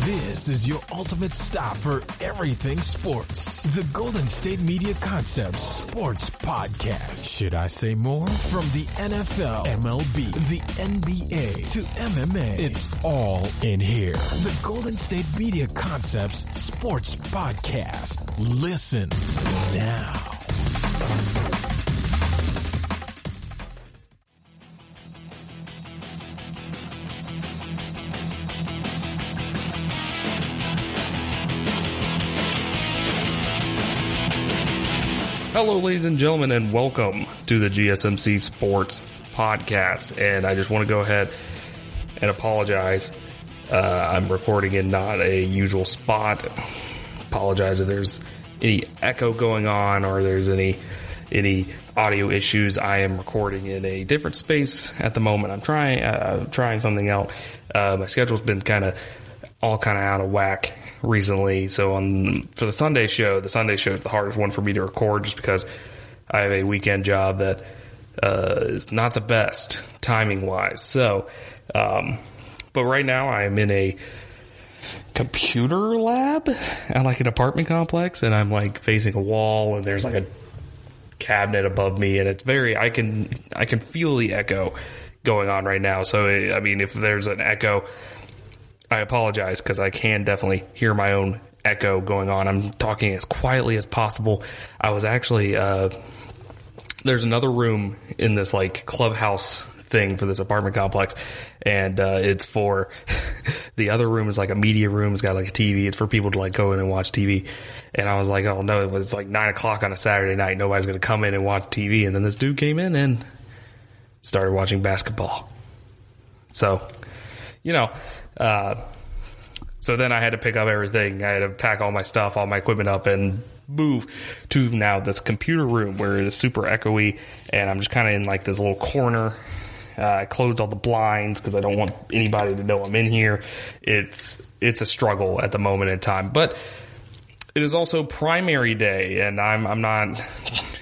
This is your ultimate stop for everything sports. The Golden State Media Concepts Sports Podcast. Should I say more? From the NFL, MLB, the NBA to MMA, it's all in here. The Golden State Media Concepts Sports Podcast. Listen now. Hello, ladies and gentlemen, and welcome to the GSMC Sports Podcast. And I just want to go ahead and apologize. I'm recording in not a usual spot. Apologize if there's any echo going on or there's any audio issues. I am recording in a different space at the moment. I'm trying something out. My schedule's been all out of whack recently. So for the Sunday show is the hardest one for me to record just because I have a weekend job that is not the best timing wise. So, but right now I am in a computer lab at an apartment complex, and I'm facing a wall, and there's a cabinet above me, and it's I can feel the echo going on right now. So, I mean, if there's an echo, I apologize because I can definitely hear my own echo going on. I'm talking as quietly as possible. I was actually, there's another room in this clubhouse thing for this apartment complex, and it's for, the other room is a media room. It's got a TV. It's for people to go in and watch TV. And I was like, oh no, it's 9 o'clock on a Saturday night. Nobody's going to come in and watch TV. And then this dude came in and started watching basketball. So, so then I had to pick up everything. I had to pack all my stuff, all my equipment up, and move to now this computer room where it's super echoey, and I'm just in this little corner. I closed all the blinds because I don't want anybody to know I'm in here. It's a struggle at the moment in time, but it is also primary day, and I'm not.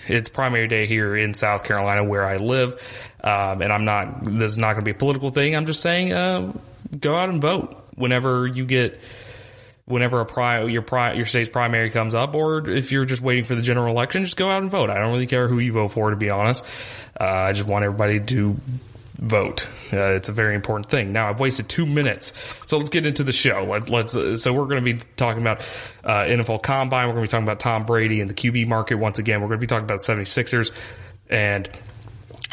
It's primary day here in South Carolina where I live, and I'm not. This is not going to be a political thing. I'm just saying, go out and vote whenever your state's primary comes up, or if you're just waiting for the general election, just go out and vote. I don't really care who you vote for, to be honest. I just want everybody to vote. It's a very important thing. Now, I've wasted 2 minutes, so let's get into the show. So we're going to be talking about NFL Combine. We're going to be talking about Tom Brady and the QB market once again. We're going to be talking about the 76ers and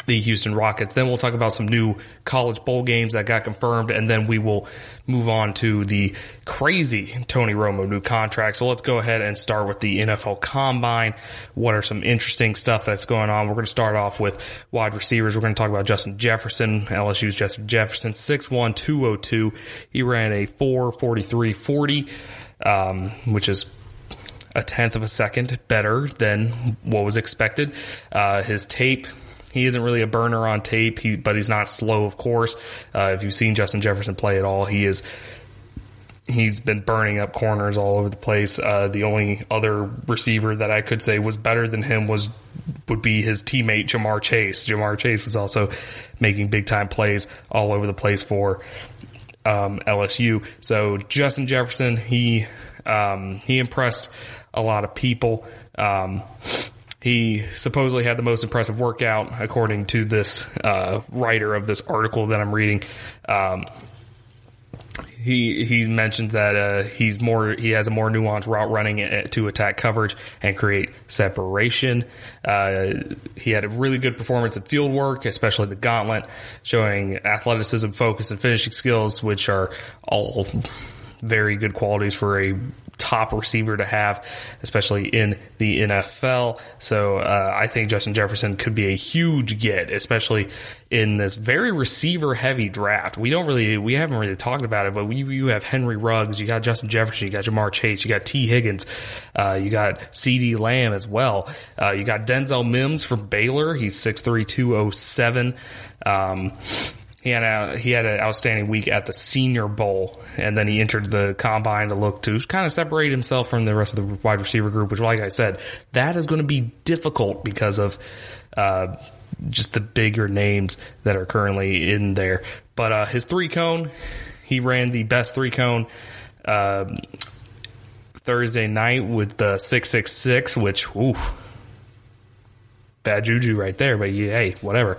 the Houston Rockets. Then we'll talk about some new college bowl games that got confirmed, and then we will move on to the crazy Tony Romo new contract. So let's go ahead and start with the NFL Combine. What are some interesting stuff that's going on? We're going to start off with wide receivers. We're going to talk about Justin Jefferson, LSU's Justin Jefferson, 6'1", 202. He ran a 4.4340, which is a tenth of a second better than what was expected. His tape, he isn't really a burner on tape, but he's not slow, of course. If you've seen Justin Jefferson play at all, he's been burning up corners all over the place. The only other receiver that I could say was better than him would be his teammate Jamar Chase. Jamar Chase was also making big time plays all over the place for LSU. So Justin Jefferson, he impressed a lot of people. He supposedly had the most impressive workout, according to this writer of this article that I'm reading. He mentions that he has a more nuanced route running to attack coverage and create separation. He had a really good performance in field work, especially the gauntlet, showing athleticism, focus, and finishing skills, which are all very good qualities for a top receiver to have, especially in the NFL. So I think Justin Jefferson could be a huge get, especially in this very receiver heavy draft. We haven't really talked about it, but you have Henry Ruggs, you got Justin Jefferson, you got Jamar Chase, you got T. Higgins, you got CeeDee Lamb as well. You got Denzel Mims from Baylor. He's 6'3", 207. He had an outstanding week at the Senior Bowl, and then he entered the Combine to look to kind of separate himself from the rest of the wide receiver group, which, like I said, that is going to be difficult because of just the bigger names that are currently in there. But his 3-cone, he ran the best 3-cone Thursday night with the 666, which, ooh, bad juju right there, but hey, whatever.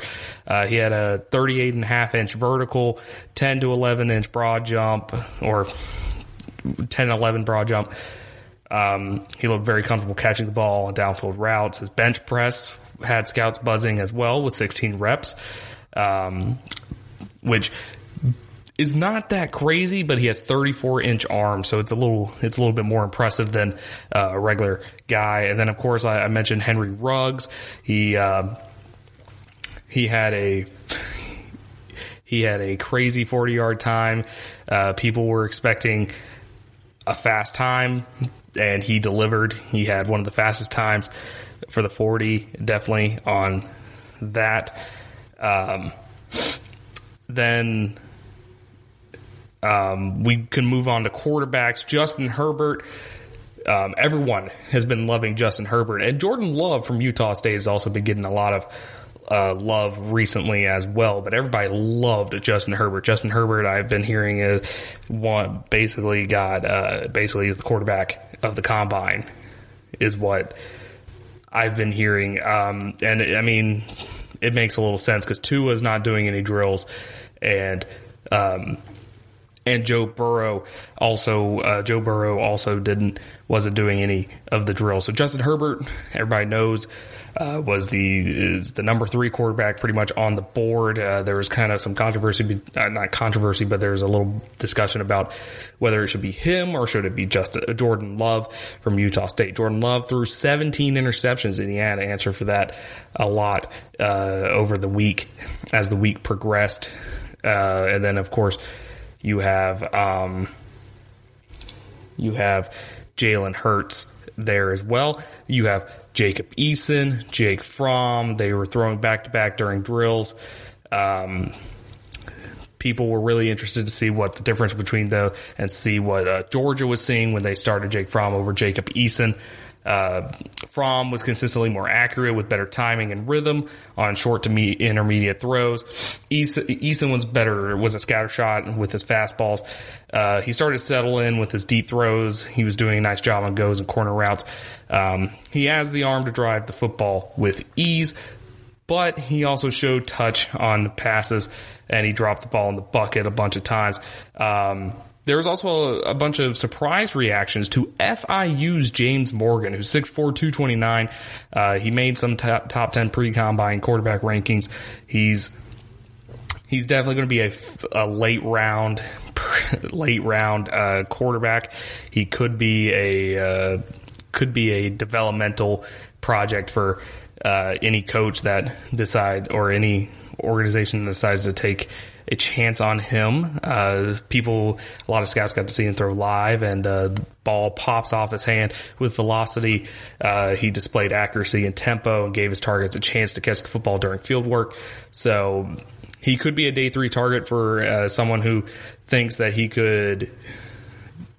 He had a 38.5-inch vertical, 10 to 11-inch broad jump, or 10-11 broad jump. He looked very comfortable catching the ball on downfield routes. His bench press had scouts buzzing as well with 16 reps, which is not that crazy, but he has 34-inch arms, so it's a little bit more impressive than a regular guy. And then, of course, I mentioned Henry Ruggs. He had a crazy 40-yard time. People were expecting a fast time, and he delivered. He had one of the fastest times for the 40, definitely on that. Then we can move on to quarterbacks. Justin Herbert. Everyone has been loving Justin Herbert, and Jordan Love from Utah State has also been getting a lot of love recently as well. But everybody loved Justin Herbert. Justin Herbert, I've been hearing, is basically the quarterback of the combine, is what I've been hearing. And I mean, it makes a little sense because Tua's not doing any drills, and Joe Burrow also wasn't doing any of the drills. So Justin Herbert, everybody knows, is the number 3 quarterback pretty much on the board. There was kind of some controversy, not controversy, but there was a little discussion about whether it should be him or should it be Jordan Love from Utah State. Jordan Love threw 17 interceptions, and he had to answer for that a lot over the week as the week progressed. And then, of course, you have Jalen Hurts there as well. You have Jacob Eason, Jake Fromm. They were throwing back-to-back during drills. People were really interested to see what the difference between those and see what Georgia was seeing when they started Jake Fromm over Jacob Eason. Fromm was consistently more accurate with better timing and rhythm on short to intermediate throws. Eason was a scatter shot with his fastballs. He started to settle in with his deep throws. He was doing a nice job on goes and corner routes. He has the arm to drive the football with ease, but he also showed touch on passes, and he dropped the ball in the bucket a bunch of times. There was also a bunch of surprise reactions to FIU's James Morgan, who's 6'4", 229. He made some top 10 pre-combine quarterback rankings. He's definitely going to be a late round quarterback. He could be a developmental project for any coach that or any organization that decides to take a chance on him. A lot of scouts got to see him throw live, and ball pops off his hand with velocity. He displayed accuracy and tempo and gave his targets a chance to catch the football during field work. So he could be a day 3 target for someone who thinks that he could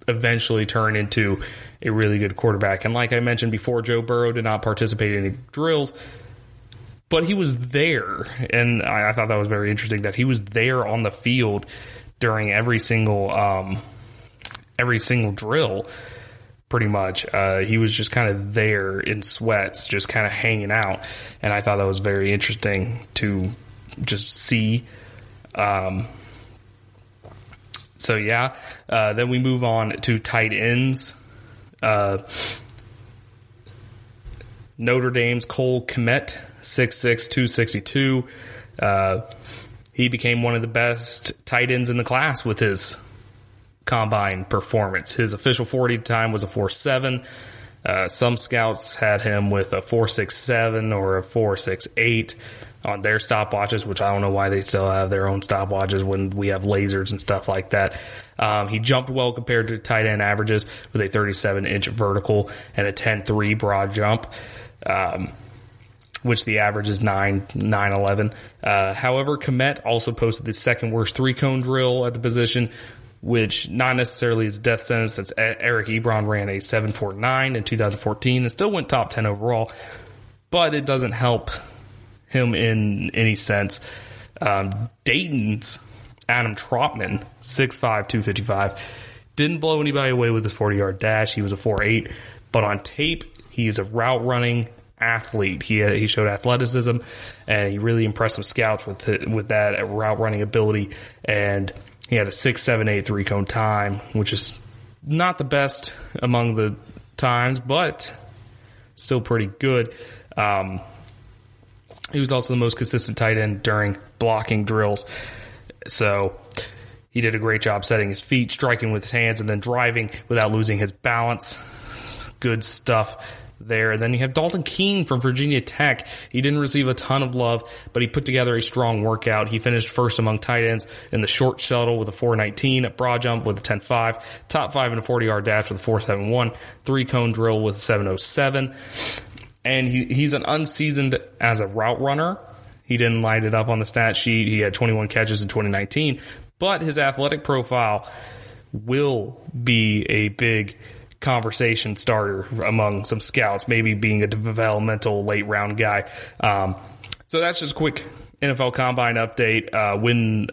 eventually turn into a really good quarterback. And like I mentioned before, Joe Burrow did not participate in any drills, but he was there, and I thought that was very interesting that he was there on the field during every single drill, pretty much. He was just kind of there in sweats, just kind of hanging out, and I thought that was very interesting to just see. Then we move on to tight ends. Notre Dame's Cole Kmet, 6'6", 262. He became one of the best tight ends in the class with his combine performance. His official 40 time was a 4.7. Some scouts had him with a 4.67 or a 4.68 on their stopwatches, which I don't know why they still have their own stopwatches when we have lasers and stuff like that. He jumped well compared to tight end averages with a 37-inch vertical and a 10.3 broad jump, which the average is 9.11. However, Kmet also posted the second worst 3-cone drill at the position, which not necessarily is a death sentence, since Eric Ebron ran a 7.49 in 2014 and still went top 10 overall, but it doesn't help him in any sense. Dayton's Adam Trotman, 6'5", 255, Didn't blow anybody away with his 40-yard dash. He was a 4.8. But on tape, he is a route-running athlete. He showed athleticism, and he really impressed some scouts with that route-running ability. And he had a 6.78 three-cone time, which is not the best among the times, but still pretty good. He was also the most consistent tight end during blocking drills. So he did a great job setting his feet, striking with his hands, and then driving without losing his balance. Good stuff there. And then you have Dalton Keene from Virginia Tech. He didn't receive a ton of love, but he put together a strong workout. He finished first among tight ends in the short shuttle with a 4.19, a broad jump with a 10.5, top 5 in a 40-yard dash with a 4.71, three-cone drill with a 7.07. And he's an unseasoned as a route runner. He didn't light it up on the stat sheet. He had 21 catches in 2019, but his athletic profile will be a big conversation starter among some scouts, maybe being a developmental late round guy. So that's just a quick NFL Combine update. When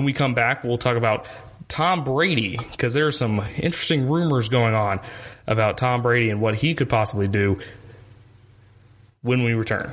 we come back, we'll talk about Tom Brady, because there are some interesting rumors going on about Tom Brady and what he could possibly do when we return.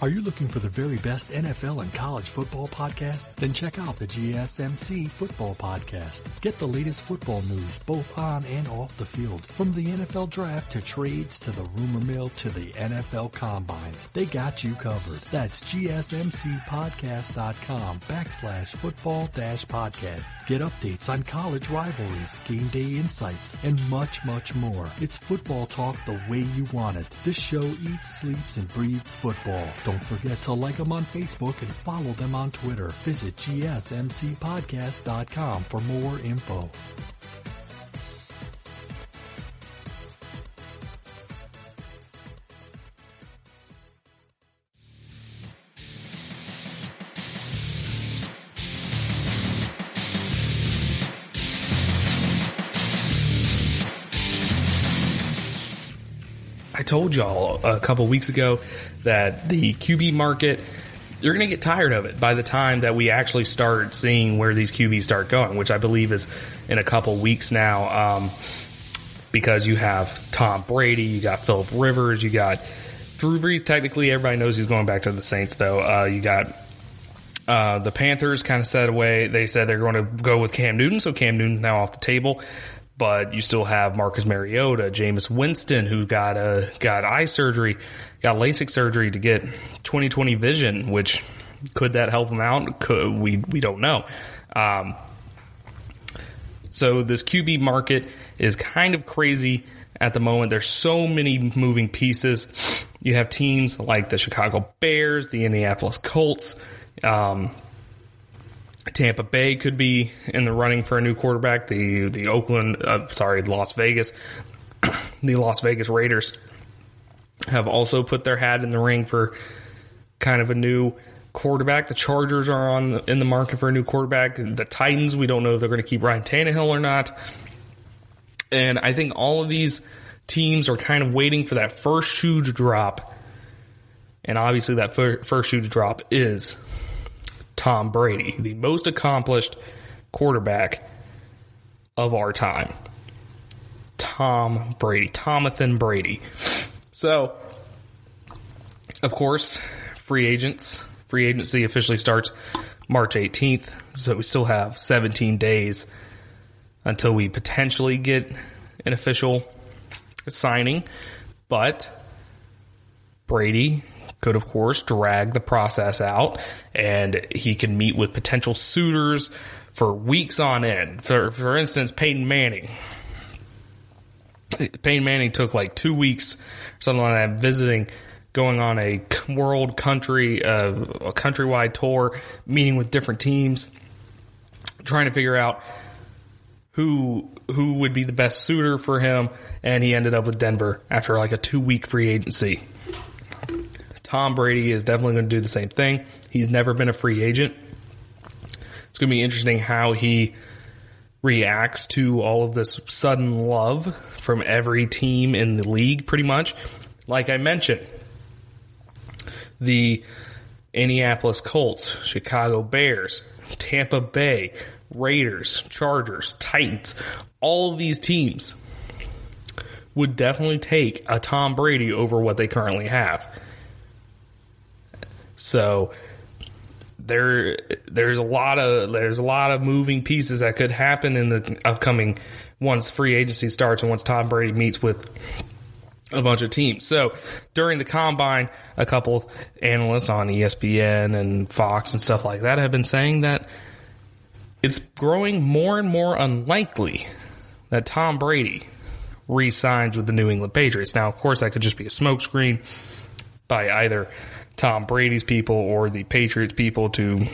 Are you looking for the very best NFL and college football podcast? Then check out the GSMC Football Podcast. Get the latest football news both on and off the field. From the NFL Draft to trades to the rumor mill to the NFL Combines, they got you covered. That's GSMCpodcast.com/football-podcast. Get updates on college rivalries, game day insights, and much, much more. It's football talk the way you want it. This show eats, sleeps, and breathes football. Don't forget to like them on Facebook and follow them on Twitter. Visit GSMCpodcast.com for more info. I told y'all a couple weeks ago that the QB market, you're going to get tired of it by the time that we actually start seeing where these QBs start going, which I believe is in a couple weeks now, because you have Tom Brady, you got Phillip Rivers, you got Drew Brees. Technically, everybody knows he's going back to the Saints, though. You got the Panthers kind of set away. They said they're going to go with Cam Newton, so Cam Newton's now off the table. But you still have Marcus Mariota, Jameis Winston, who got eye surgery, got LASIK surgery to get 20/20 vision, which could that help him out? We don't know. So this QB market is kind of crazy at the moment. There's so many moving pieces. You have teams like the Chicago Bears, the Indianapolis Colts, Tampa Bay could be in the running for a new quarterback. The Las Vegas, the Las Vegas Raiders have also put their hat in the ring for kind of a new quarterback. The Chargers are in the market for a new quarterback. The Titans, we don't know if they're going to keep Ryan Tannehill or not. And I think all of these teams are kind of waiting for that first shoe to drop. And obviously that first shoe to drop is Tom Brady, the most accomplished quarterback of our time. Tom Brady, Tomathan Brady. So, of course, free agency officially starts March 18th, so we still have 17 days until we potentially get an official signing. But Brady could, of course, drag the process out, and he can meet with potential suitors for weeks on end. For instance, Peyton Manning. Peyton Manning took like 2 weeks, something like that, visiting, going on a countrywide tour, meeting with different teams, trying to figure out who would be the best suitor for him, and he ended up with Denver after like a 2-week free agency. Tom Brady is definitely going to do the same thing. He's never been a free agent. It's going to be interesting how he reacts to all of this sudden love from every team in the league, pretty much. Like I mentioned, the Indianapolis Colts, Chicago Bears, Tampa Bay, Raiders, Chargers, Titans, all of these teams would definitely take a Tom Brady over what they currently have. So there's a lot of moving pieces that could happen in the upcoming, once free agency starts and once Tom Brady meets with a bunch of teams. So during the combine, a couple of analysts on ESPN and Fox and stuff like that have been saying that it's growing more and more unlikely that Tom Brady re-signs with the New England Patriots. Now, of course, that could just be a smokescreen by either Tom Brady's people or the Patriots people to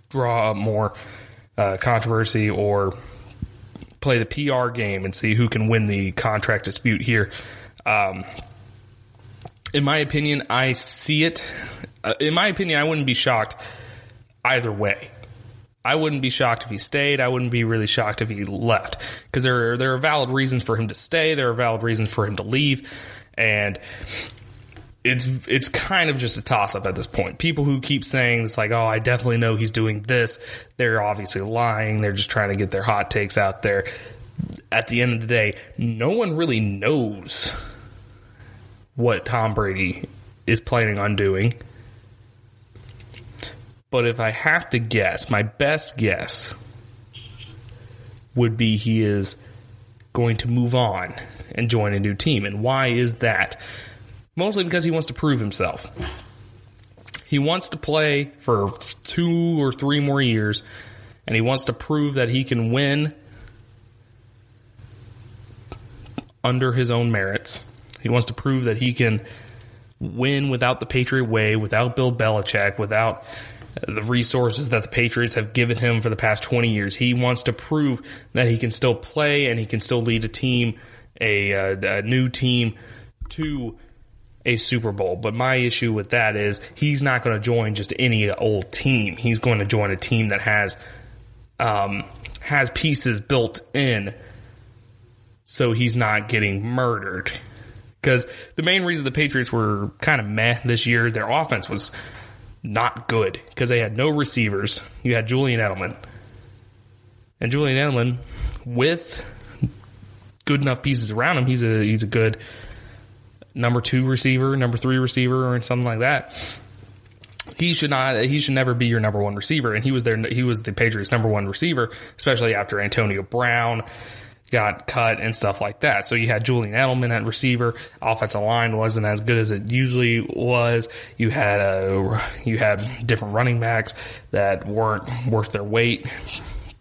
draw up more controversy or play the PR game and see who can win the contract dispute here. In my opinion, I see it. In my opinion, I wouldn't be shocked either way. I wouldn't be shocked if he stayed. I wouldn't be really shocked if he left, because there are valid reasons for him to stay. There are valid reasons for him to leave, and it's kind of just a toss-up at this point. People who keep saying it's like, oh, I definitely know he's doing this, they're obviously lying. They're just trying to get their hot takes out there. At the end of the day, no one really knows what Tom Brady is planning on doing. But if I have to guess, my best guess would be he is going to move on and join a new team. And why is that? Mostly because he wants to prove himself. He wants to play for 2 or 3 more years, and he wants to prove that he can win under his own merits. He wants to prove that he can win without the Patriot way, without Bill Belichick, without the resources that the Patriots have given him for the past 20 years. He wants to prove that he can still play and he can still lead a team, a new team, to a Super Bowl. But my issue with that is he's not going to join just any old team. He's going to join a team that has pieces built in, so he's not getting murdered. Because the main reason the Patriots were kind of meh this year, their offense was not good because they had no receivers. You had Julian Edelman. And Julian Edelman, with good enough pieces around him, he's a good number 2 receiver, number 3 receiver, or something like that. He should never be your number 1 receiver, and he was the Patriots' number 1 receiver, especially after Antonio Brown got cut and stuff like that. So you had Julian Edelman at receiver. Offensive line wasn't as good as it usually was. You had different running backs that weren't worth their weight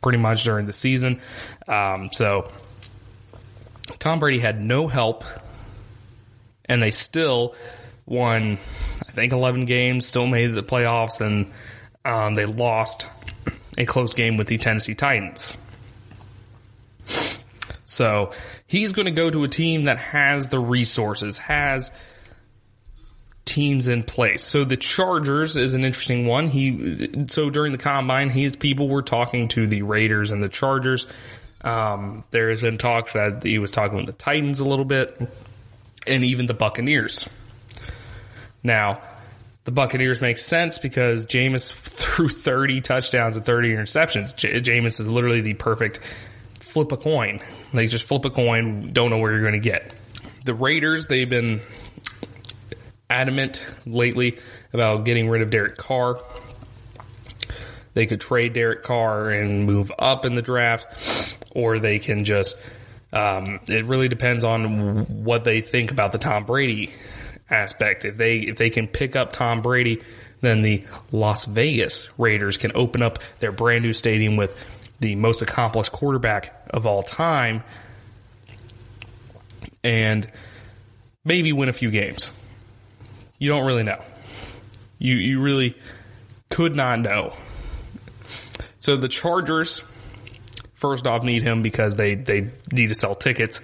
pretty much during the season. So Tom Brady had no help, and they still won, I think, 11 games, still made the playoffs, and they lost a close game with the Tennessee Titans. So he's going to go to a team that has the resources, has teams in place. So the Chargers is an interesting one. So during the combine, his people were talking to the Raiders and the Chargers. There has been talk that he was talking with the Titans a little bit, and even the Buccaneers. Now, the Buccaneers make sense because Jameis threw 30 touchdowns and 30 interceptions. Jameis is literally the perfect flip a coin. Like, just flip a coin, don't know where you're going to get. The Raiders, they've been adamant lately about getting rid of Derek Carr. They could trade Derek Carr and move up in the draft, or they can just, it really depends on what they think about the Tom Brady aspect. If they can pick up Tom Brady, then the Las Vegas Raiders can open up their brand new stadium with the most accomplished quarterback of all time and maybe win a few games. You don't really know. You really could not know. So the Chargers, first off, need him because they need to sell tickets,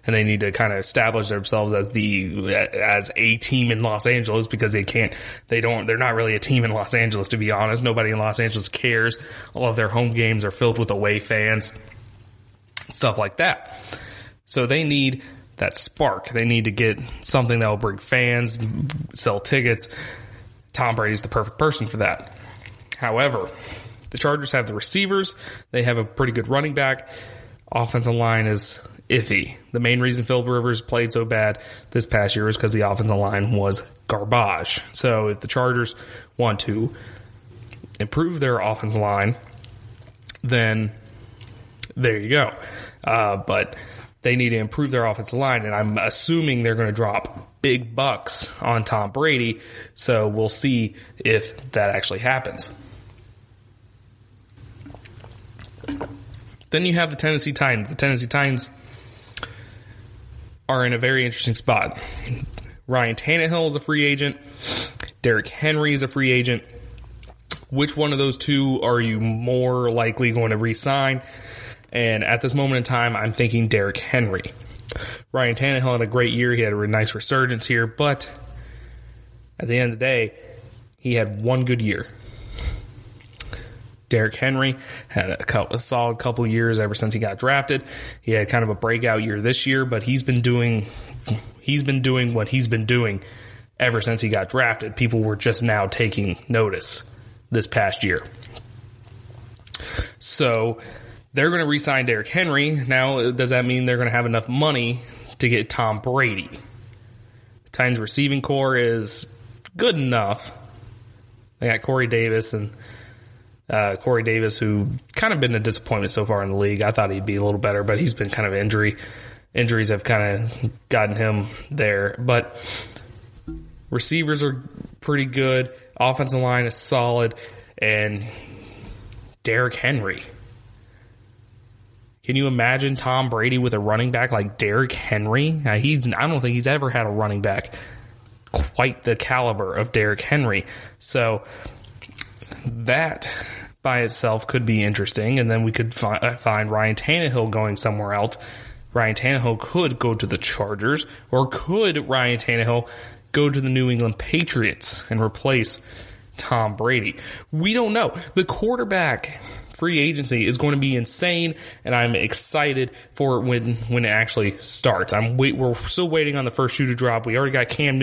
and they need to kind of establish themselves as a team in Los Angeles, because they're not really a team in Los Angeles, to be honest. Nobody in Los Angeles cares. All of their home games are filled with away fans, stuff like that. So they need that spark. They need to get something that will bring fans, sell tickets. Tom Brady's the perfect person for that. However, The Chargers have the receivers. They have a pretty good running back. Offensive line is iffy. The main reason Phillip Rivers played so bad this past year is because the offensive line was garbage. So if the Chargers want to improve their offensive line, then there you go. But they need to improve their offensive line, and I'm assuming they're going to drop big bucks on Tom Brady, so we'll see if that actually happens. Then you have the Tennessee Titans. The Tennessee Titans are in a very interesting spot. Ryan Tannehill is a free agent. Derrick Henry is a free agent. Which one of those two are you more likely going to re-sign? And at this moment in time, I'm thinking Derrick Henry. Ryan Tannehill had a great year. He had a nice resurgence here, but at the end of the day, he had one good year. Derrick Henry had a solid couple years ever since he got drafted. He had kind of a breakout year this year, but he's been doing what he's been doing ever since he got drafted. People were just now taking notice this past year. So they're going to re-sign Derrick Henry. Now, does that mean they're going to have enough money to get Tom Brady? The Titans receiving core is good enough. They got Corey Davis, who kind of been a disappointment so far in the league. I thought he'd be a little better, but he's been kind of injuries have kind of gotten him there. But receivers are pretty good. Offensive line is solid. And Derrick Henry. Can you imagine Tom Brady with a running back like Derrick Henry? I don't think he's ever had a running back quite the caliber of Derrick Henry. So that by itself could be interesting. And then we could find Ryan Tannehill going somewhere else. Ryan Tannehill could go to the Chargers, or could Ryan Tannehill go to the New England Patriots and replace Tom Brady? We don't know. The quarterback free agency is going to be insane, and I'm excited for it when it actually starts. We're still waiting on the first shoe to drop. We already got the Cam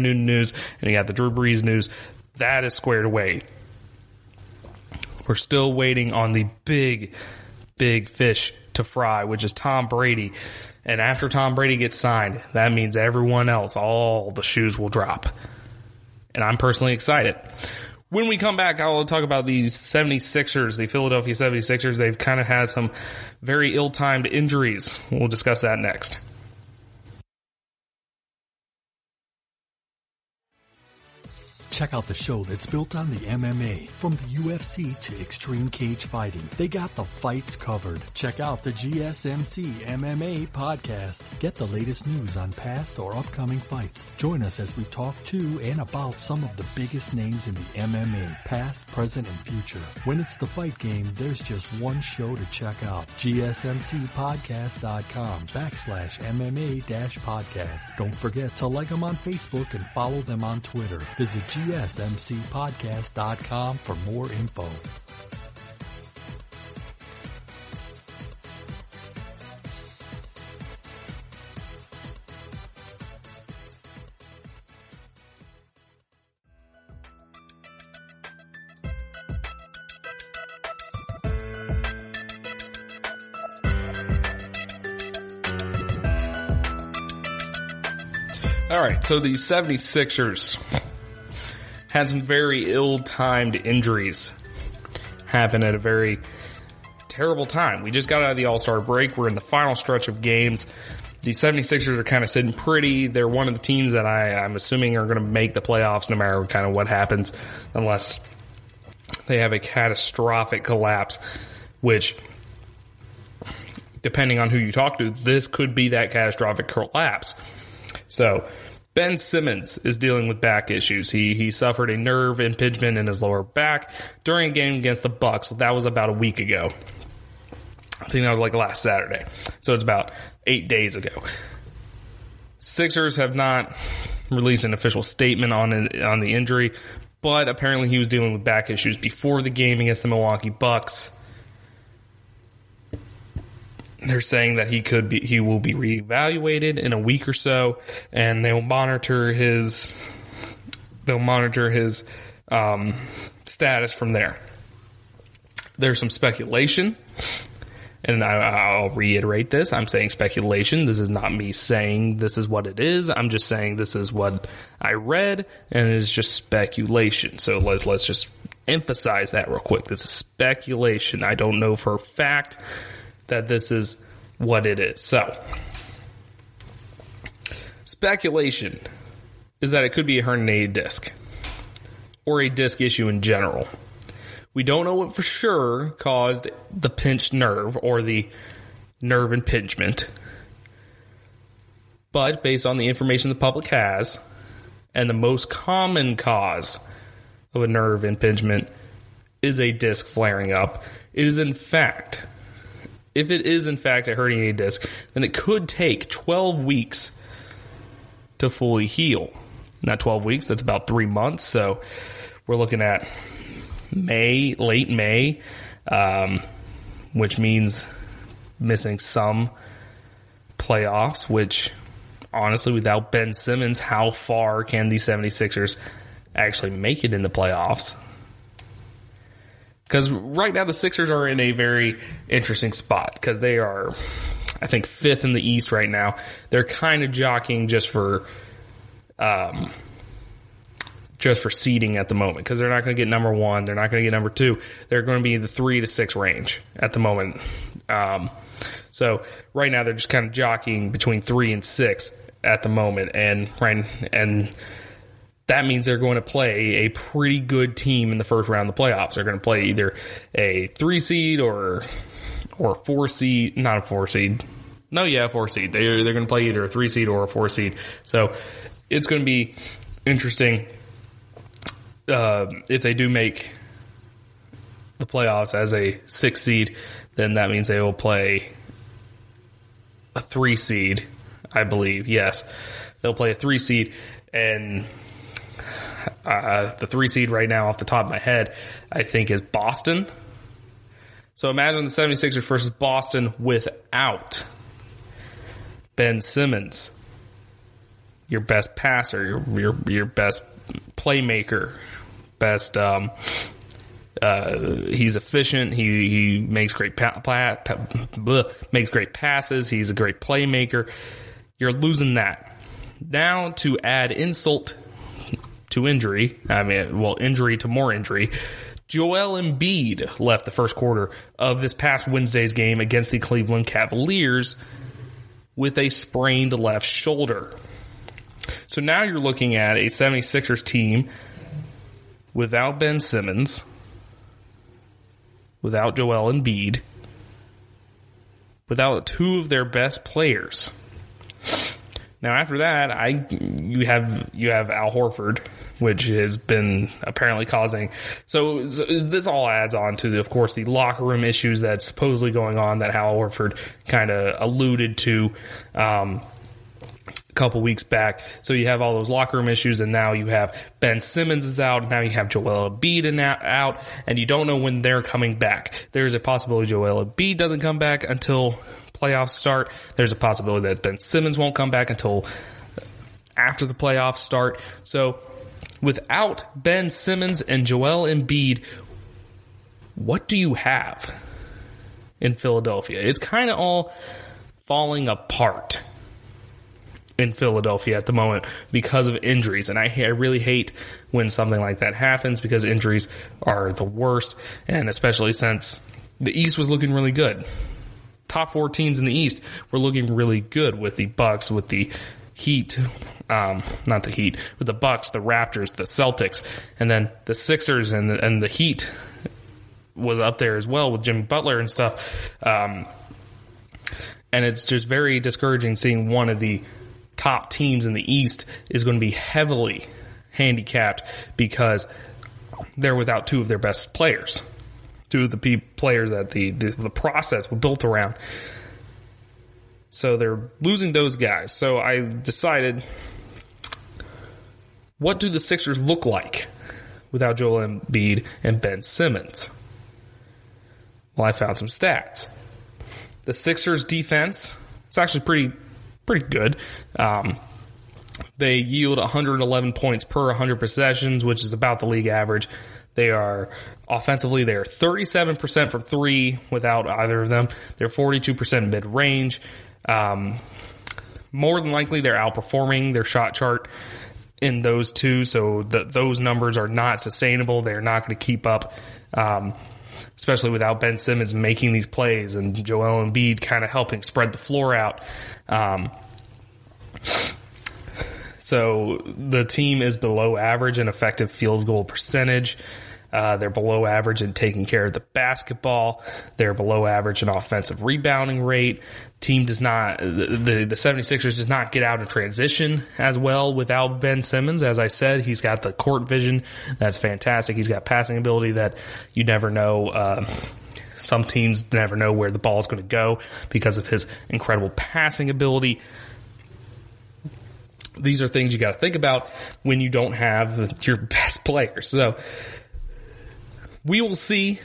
Newton news, and we got the Drew Brees news. That is squared away. We're still waiting on the big fish to fry, which is Tom Brady. And after Tom Brady gets signed, that means everyone else, all the shoes will drop. And I'm personally excited. When we come back, I'll talk about the 76ers, the Philadelphia 76ers. They've kind of had some very ill-timed injuries. We'll discuss that next. Check out the show that's built on the MMA. From the UFC to extreme cage fighting, they got the fights covered. Check out the GSMC MMA podcast. Get the latest news on past or upcoming fights. Join us as we talk to and about some of the biggest names in the MMA, past, present, and future. When it's the fight game, there's just one show to check out. GSMCpodcast.com/MMA-podcast. Don't forget to like them on Facebook and follow them on Twitter. Visit GSMCpodcast.com for more info. All right, so the 76ers had some very ill-timed injuries happen at a very terrible time. We just got out of the All-Star break. We're in the final stretch of games. The 76ers are kind of sitting pretty. They're one of the teams that I'm assuming are going to make the playoffs no matter kind of what happens, unless they have a catastrophic collapse, which, depending on who you talk to, this could be that catastrophic collapse. So Ben Simmons is dealing with back issues. He suffered a nerve impingement in his lower back during a game against the Bucks. That was about a week ago. I think that was like last Saturday. So it's about 8 days ago. Sixers have not released an official statement on the injury, but apparently he was dealing with back issues before the game against the Milwaukee Bucks. They're saying that he will be reevaluated in a week or so, and they'll monitor his status from there. there's some speculation, and I'll reiterate this. I'm saying speculation. This is not me saying this is what it is. I'm just saying this is what I read, and it is just speculation. So let's just emphasize that real quick. This is speculation. I don't know for a fact that this is what it is. So, speculation is that it could be a herniated disc or a disc issue in general. We don't know what for sure caused the pinched nerve or the nerve impingement. But based on the information the public has, and the most common cause of a nerve impingement is a disc flaring up, it is in fact, if it is in fact a herniated disc, then it could take 12 weeks to fully heal. Not 12 weeks, that's about 3 months. So we're looking at late May, which means missing some playoffs, which honestly, without Ben Simmons, how far can the 76ers actually make it in the playoffs? Because right now the Sixers are in a very interesting spot because they are, I think, 5th in the East right now. They're kind of jockeying just for seeding at the moment because they're not going to get number 1. They're not going to get number 2. They're going to be in the 3 to 6 range at the moment. So right now they're just kind of jockeying between 3 and 6 at the moment, and that means they're going to play a pretty good team in the first round of the playoffs. They're going to play either a 3 seed or a 4 seed, not a 4 seed. No, yeah, a 4 seed. They're going to play either a 3 seed or a 4 seed. So it's going to be interesting if they do make the playoffs as a 6 seed. Then that means they will play a 3 seed, I believe. Yes, they'll play a 3 seed, and the 3 seed right now off the top of my head, I think is Boston. So imagine the 76ers versus Boston without Ben Simmons, your best passer, your best playmaker, best. He's efficient. He makes great makes great passes. He's a great playmaker. You're losing that. Now to add insult to injury, injury to more injury, Joel Embiid left the first quarter of this past Wednesday's game against the Cleveland Cavaliers with a sprained left shoulder. So now you're looking at a 76ers team without Ben Simmons, without Joel Embiid, without 2 of their best players. Now after that, you have Al Horford, which has been apparently causing. So this all adds on to of course the locker room issues that's supposedly going on that Al Horford kind of alluded to a couple weeks back. So you have all those locker room issues, and now you have Ben Simmons is out. Now you have Joel Embiid out, and you don't know when they're coming back. There's a possibility Joel Embiid doesn't come back until playoffs start. There's a possibility that Ben Simmons won't come back until after the playoffs start. So without Ben Simmons and Joel Embiid, what do you have in Philadelphia? It's kind of all falling apart in Philadelphia at the moment because of injuries. And I really hate when something like that happens because injuries are the worst, and especially since the East was looking really good. Top 4 teams in the East were looking really good with the Bucks, with the Heat, not the Heat, with the Bucks, the Raptors, the Celtics, and then the Sixers and the Heat was up there as well with Jimmy Butler and stuff. And it's just very discouraging seeing one of the top teams in the East is going to be heavily handicapped because they're without 2 of their best players. 2 of the players that the process was built around. So they're losing those guys. So I decided, what do the Sixers look like without Joel Embiid and Ben Simmons? Well, I found some stats. The Sixers defense, it's actually pretty good. They yield 111 points per 100 possessions, which is about the league average. They are Offensively, they're 37% from three without either of them. They're 42% mid-range. More than likely, they're outperforming their shot chart in those two, so those numbers are not sustainable. They're not going to keep up, especially without Ben Simmons making these plays and Joel Embiid kind of helping spread the floor out. So the team is below average in effective field goal percentage. They're below average in taking care of the basketball. They're below average in offensive rebounding rate. Team does not, the 76ers does not get out in transition as well without Ben Simmons. As I said, he's got the court vision. That's fantastic. He's got passing ability that you never know. Some teams never know where the ball is going to go because of his incredible passing ability. These are things you got to think about when you don't have your best players. So we will see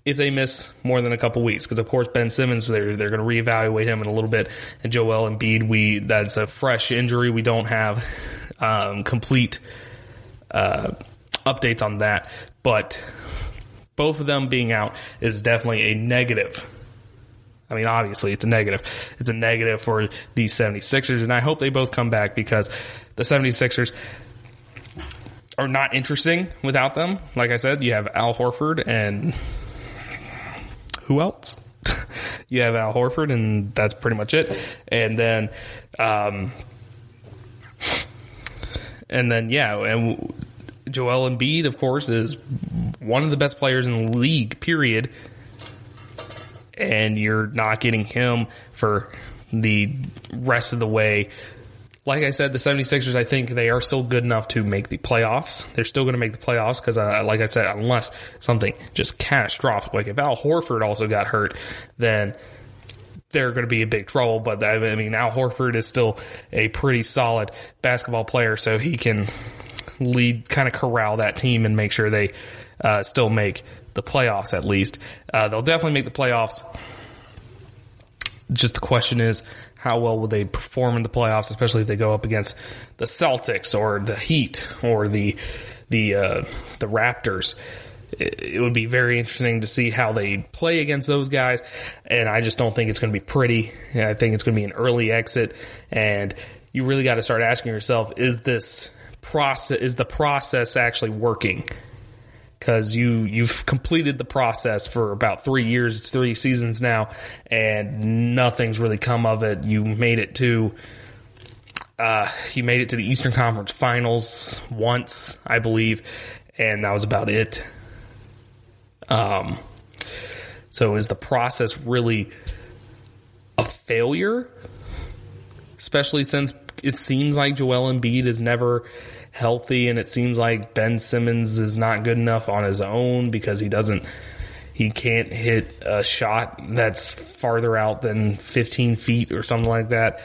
if they miss more than a couple weeks, because of course Ben Simmons, they're going to reevaluate him in a little bit, and Joel Embiid, that's a fresh injury. We don't have complete updates on that, but both of them being out is definitely a negative. I mean, obviously it's a negative. It's a negative for these 76ers, and I hope they both come back, because the 76ers are not interesting without them. Like I said, you have Al Horford and who else? You have Al Horford, and that's pretty much it. And then Joel Embiid, of course, is one of the best players in the league, period. And you're not getting him for the rest of the way. Like I said, the 76ers, I think they are still good enough to make the playoffs. They're still going to make the playoffs because, like I said, unless something just catastrophic, like if Al Horford also got hurt, then they're going to be in big trouble. But, I mean, Al Horford is still a pretty solid basketball player, so he can kind of corral that team and make sure they still make the playoffs at least. They'll definitely make the playoffs. Just the question is, how well will they perform in the playoffs, especially if they go up against the Celtics or the Heat or the Raptors. It would be very interesting to see how they play against those guys, and I just don't think it's going to be pretty. I think it's going to be an early exit, and you really got to start asking yourself, is the process actually working? Because you've completed the process for about 3 years, it's 3 seasons now, and nothing's really come of it. You made it to the Eastern Conference Finals once, I believe, and that was about it. So is the process really a failure? Especially since it seems like Joel Embiid is never healthy, and it seems like Ben Simmons is not good enough on his own because he can't hit a shot that's farther out than 15 feet or something like that.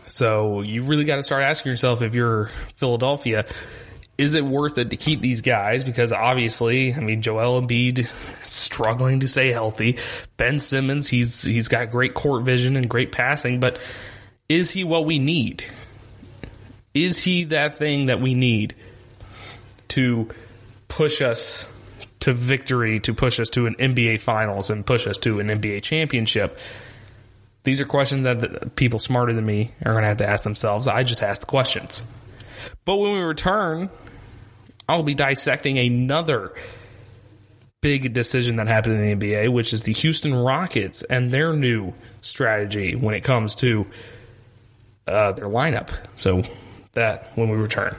So you really got to start asking yourself, if you're Philadelphia, is it worth it to keep these guys? Because obviously, I mean, Joel Embiid is struggling to stay healthy. Ben Simmons, he's got great court vision and great passing, but is he what we need? Is he that thing that we need to push us to victory, to push us to an NBA Finals and push us to an NBA championship? These are questions that the people smarter than me are going to have to ask themselves. I just asked the questions. But when we return, I'll be dissecting another big decision that happened in the NBA, which is the Houston Rockets and their new strategy when it comes to their lineup. So that when we return.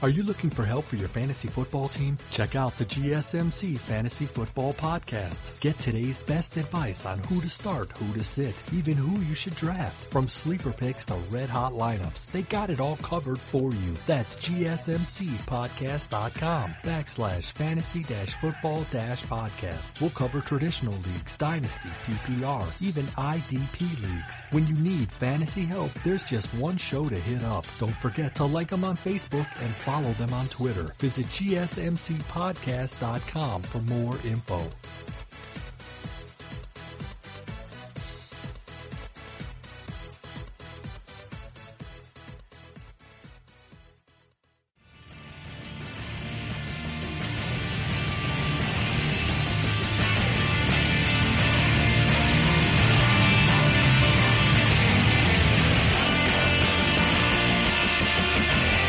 Are you looking for help for your fantasy football team? Check out the GSMC Fantasy Football Podcast. Get today's best advice on who to start, who to sit, even who you should draft. From sleeper picks to red hot lineups, they got it all covered for you. That's GSMCpodcast.com/fantasy-football-podcast. We'll cover traditional leagues, dynasty, PPR, even IDP leagues. When you need fantasy help, there's just one show to hit up. Don't forget to like them on Facebook and follow them on Twitter. Visit GSMCpodcast.com for more info.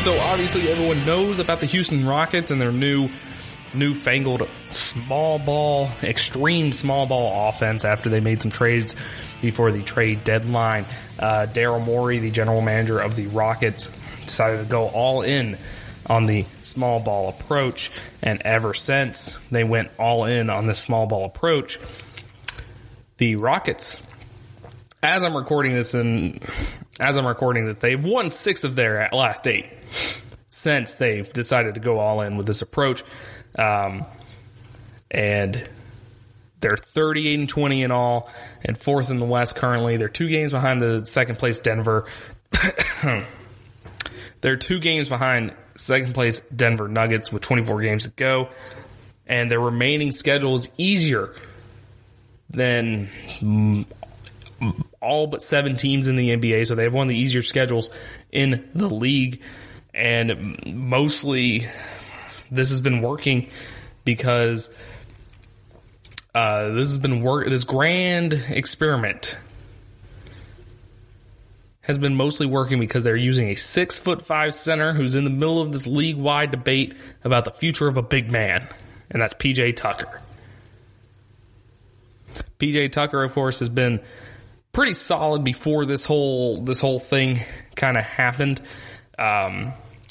So obviously everyone knows about the Houston Rockets and their newfangled extreme small ball offense after they made some trades before the trade deadline. Daryl Morey, the general manager of the Rockets, decided to go all in on the small ball approach, and ever since they went all in on the small ball approach, the Rockets, as I'm recording this, they've won 6 of their last 8 since they've decided to go all in with this approach. And they're 38-20 in all, and 4th in the West currently. They're 2 games behind the second place Denver. They're 2 games behind second place Denver Nuggets with 24 games to go, and their remaining schedule is easier than all but 7 teams in the NBA, so they have one of the easier schedules in the league. And mostly this has been working because this grand experiment has been mostly working because they're using a 6'5" center who's in the middle of this league-wide debate about the future of a big man, and that's PJ Tucker. PJ Tucker, of course, has been pretty solid before this whole thing kind of happened.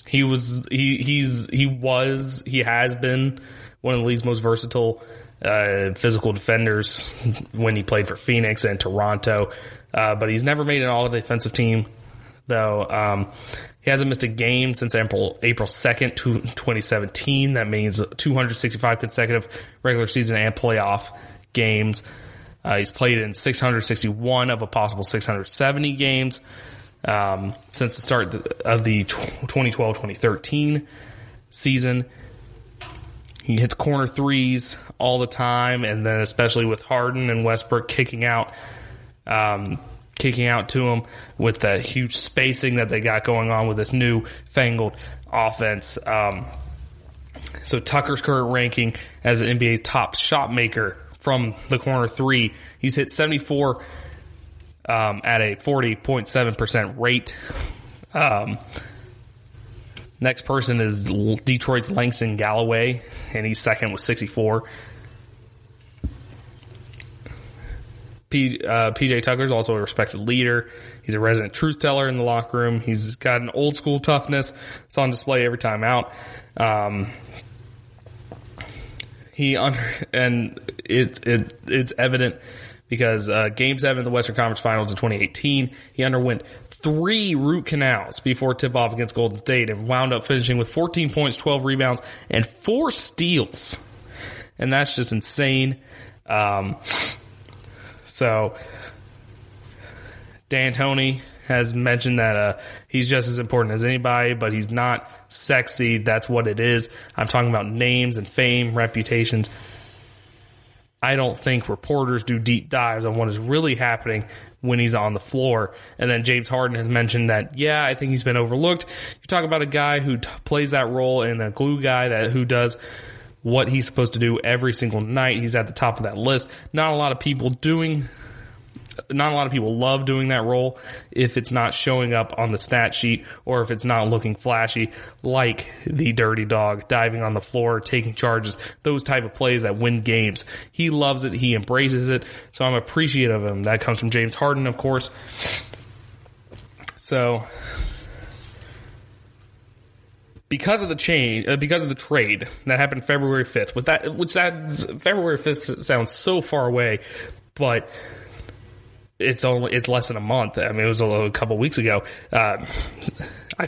He has been one of the league's most versatile physical defenders when he played for Phoenix and Toronto, but he's never made an all-defensive team, though. He hasn't missed a game since April 2nd, 2017. That means 265 consecutive regular season and playoff games. He's played in 661 of a possible 670 games since the start of the 2012-2013 season. He hits corner threes all the time, and then especially with Harden and Westbrook kicking out to him with the huge spacing that they got going on with this new fangled offense. So Tucker's current ranking as the NBA's top shot maker from the corner three, he's hit 74 at a 40.7% rate. Next person is Detroit's Langston Galloway, and he's second with 64. PJ Tucker is also a respected leader. He's a resident truth teller in the locker room. He's got an old school toughness. It's on display every time out. It's evident because Game 7 of the Western Conference Finals in 2018, he underwent 3 root canals before tip-off against Golden State and wound up finishing with 14 points, 12 rebounds, and 4 steals. And that's just insane. So D'Antoni has mentioned that he's just as important as anybody, but he's not sexy. That's what it is. I'm talking about names and fame, reputations. I don't think reporters do deep dives on what is really happening when he's on the floor. And then James Harden has mentioned that, yeah, I think he's been overlooked. You talk about a guy who plays that role and a glue guy who does what he's supposed to do every single night. He's at the top of that list. Not a lot of people love doing that role if it's not showing up on the stat sheet or if it's not looking flashy, like the dirty dog diving on the floor, taking charges, those type of plays that win games. He loves it. He embraces it. So I'm appreciative of him. That comes from James Harden, of course. So because of the trade that happened February 5th, February 5th sounds so far away, but it's less than a month. I mean, it was a couple weeks ago. I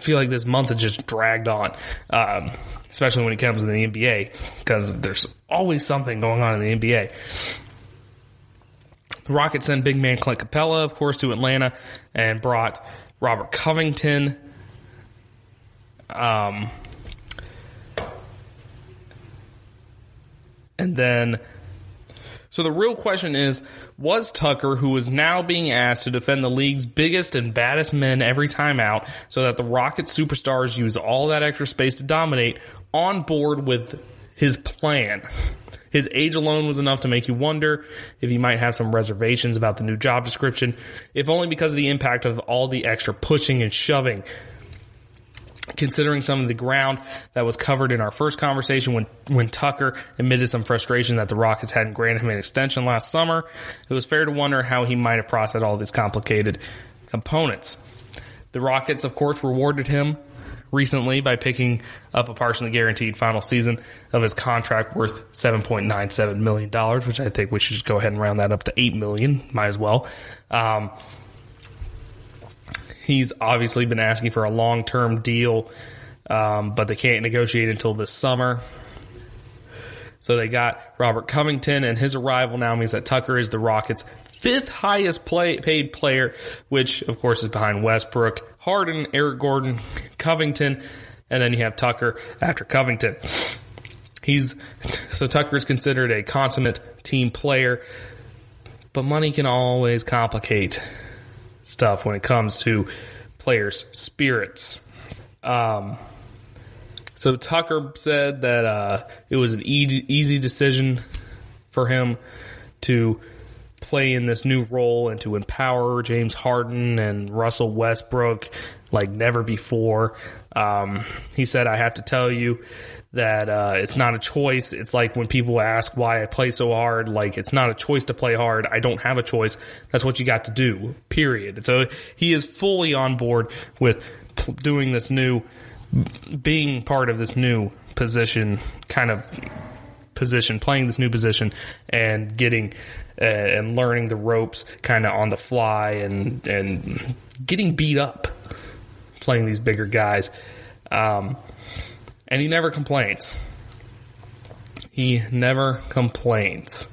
feel like this month has just dragged on, especially when it comes to the NBA, because there's always something going on in the NBA. The Rockets sent big man Clint Capella, of course, to Atlanta and brought Robert Covington. And then, so the real question is, was Tucker, who is now being asked to defend the league's biggest and baddest men every time out so that the Rockets superstars use all that extra space to dominate, on board with his plan? His age alone was enough to make you wonder if he might have some reservations about the new job description, if only because of the impact of all the extra pushing and shoving considering some of the ground that was covered in our first conversation when Tucker admitted some frustration that the Rockets hadn't granted him an extension last summer, it was fair to wonder how he might have processed all these complicated components. The Rockets, of course, rewarded him recently by picking up a partially guaranteed final season of his contract worth $7.97 million, which I think we should just go ahead and round that up to $8 million. Might as well. He's obviously been asking for a long-term deal, but they can't negotiate until this summer. So they got Robert Covington, and his arrival now means that Tucker is the Rockets' fifth highest paid player, which, of course, is behind Westbrook, Harden, Eric Gordon, Covington, and then you have Tucker after Covington. So Tucker is considered a consummate team player, but money can always complicate stuff when it comes to players' spirits. So Tucker said that it was an easy decision for him to play in this new role and to empower James Harden and Russell Westbrook like never before. He said, I have to tell you that it's not a choice. It's like when people ask why I play so hard, like it's not a choice to play hard. I don't have a choice. That's what you got to do, period. So he is fully on board with doing this new, being part of this new position, playing this new position and getting and learning the ropes kind of on the fly and getting beat up playing these bigger guys. And he never complains. He never complains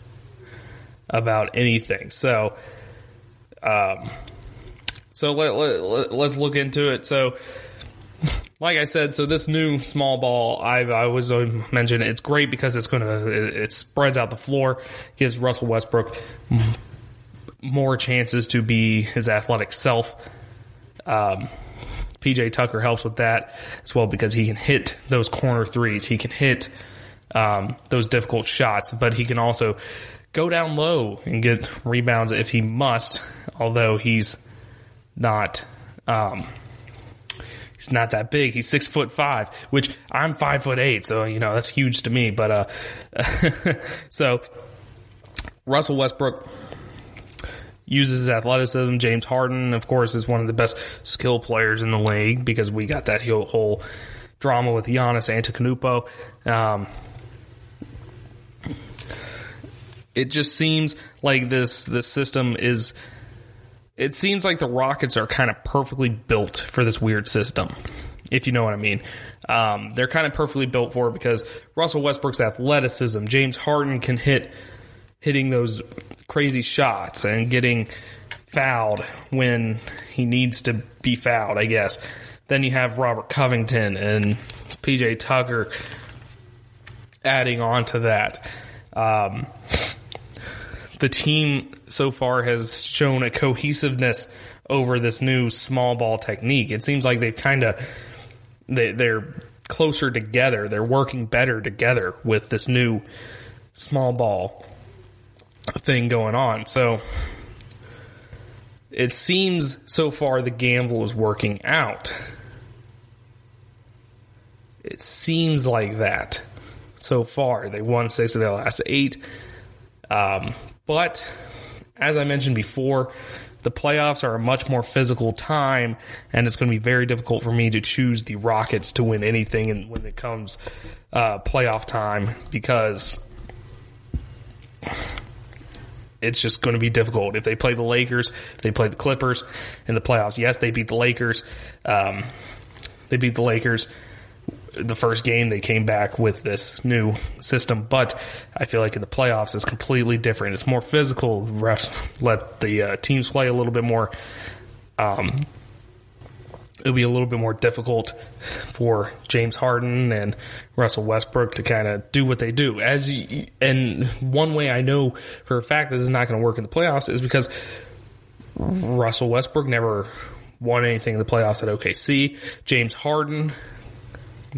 about anything. So let's look into it. So, like I said, so this new small ball, I always mention it's great because it spreads out the floor, gives Russell Westbrook more chances to be his athletic self. PJ Tucker helps with that as well because he can hit those corner threes. He can hit those difficult shots, but he can also go down low and get rebounds if he must, although he's not that big. He's 6'5", which I'm 5'8", so that's huge to me. But so Russell Westbrook uses his athleticism. James Harden, of course, is one of the best skill players in the league because we got that whole drama with Giannis Antetokounmpo. It just seems like this system is. It seems like the Rockets are kind of perfectly built for this weird system, if you know what I mean. They're kind of perfectly built for it because Russell Westbrook's athleticism, James Harden can hitting those crazy shots and getting fouled when he needs to be fouled, I guess. Then you have Robert Covington and PJ Tucker adding on to that. The team so far has shown a cohesiveness over this new small ball technique. It seems like they're closer together. They're working better together with this new small ball thing going on. So it seems so far the gamble is working out. It seems like that so far. They won 6 of their last 8. But as I mentioned before, the playoffs are a much more physical time, and it's going to be very difficult for me to choose the Rockets to win anything when it comes playoff time because it's just going to be difficult. If they play the Lakers, if they play the Clippers in the playoffs, yes, they beat the Lakers. They beat the Lakers the first game. They came back with this new system, but I feel like in the playoffs it's completely different. It's more physical. The refs let the teams play a little bit more. It'll be a little bit more difficult for James Harden and Russell Westbrook to kind of do what they do. And one way I know for a fact this is not going to work in the playoffs is because Russell Westbrook never won anything in the playoffs at OKC. James Harden,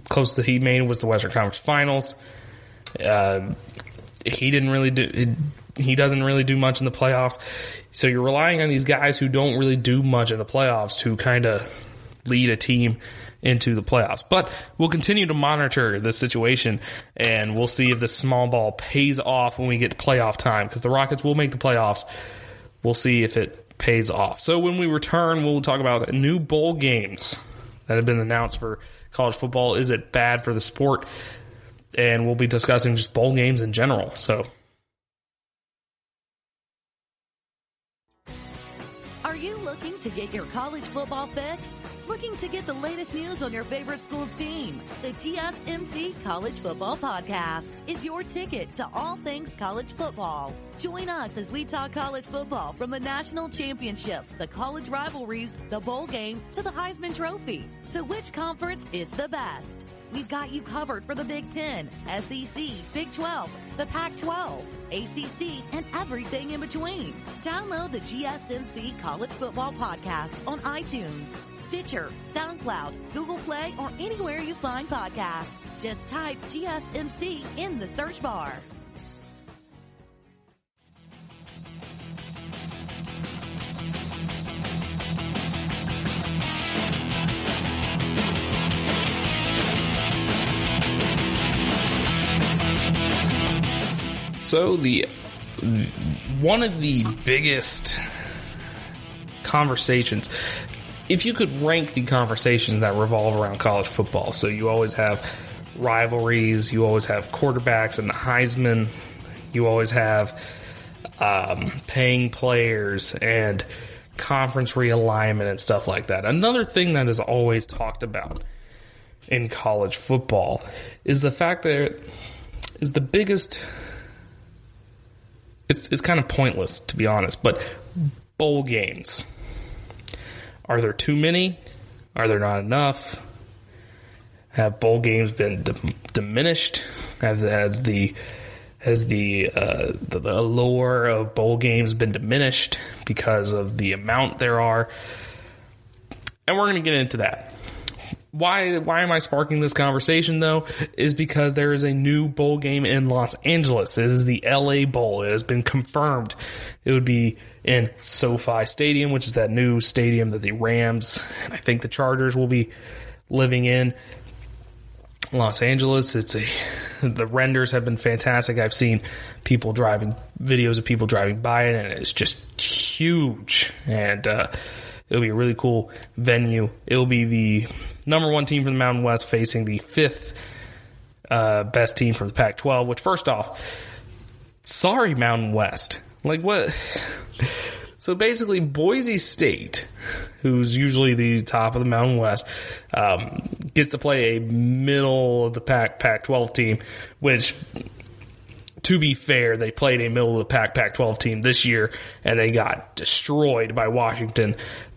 closest that he made was the Western Conference Finals. He doesn't really do much in the playoffs. So you're relying on these guys who don't really do much in the playoffs to kind of lead a team into the playoffs. But we'll continue to monitor the situation, and we'll see if the small ball pays off when we get to playoff time, because the Rockets will make the playoffs. We'll see if it pays off. So when we return, we'll talk about new bowl games that have been announced for college football. Is it bad for the sport? And we'll be discussing just bowl games in general. So, are you looking to get your college football fix? Looking to get the latest news on your favorite school's team? The GSMC College Football Podcast is your ticket to all things college football. Join us as we talk college football from the national championship, the college rivalries, the bowl game, to the Heisman Trophy. To which conference is the best? We've got you covered for the Big Ten, SEC, Big 12, the Pac-12, ACC, and everything in between. Download the GSMC College Football Podcast on iTunes, Stitcher, SoundCloud, Google Play, or anywhere you find podcasts. Just type GSMC in the search bar. So one of the biggest conversations, if you could rank the conversations that revolve around college football, so you always have rivalries, you always have quarterbacks and the Heisman, you always have paying players and conference realignment and stuff like that. Another thing that is always talked about in college football is the fact that it is the biggest. It's kind of pointless, to be honest, but bowl games. Are there too many? Are there not enough? Have bowl games been diminished? Has the allure of bowl games been diminished because of the amount there are? And we're going to get into that. Why am I sparking this conversation, though, is because there is a new bowl game in Los Angeles. It is the LA Bowl. It has been confirmed. It would be in SoFi Stadium, which is that new stadium that the Rams and I think the Chargers will be living in. Los Angeles, the renders have been fantastic. I've seen videos of people driving by it, and it's just huge. And it'll be a really cool venue. It'll be the number one team from the Mountain West facing the fifth best team from the Pac-12, which, first off, sorry, Mountain West. Like, what? So basically, Boise State, who's usually the top of the Mountain West, gets to play a middle of the Pac-12 team, which, to be fair, they played a middle of the Pac-12 team this year, and they got destroyed by Washington.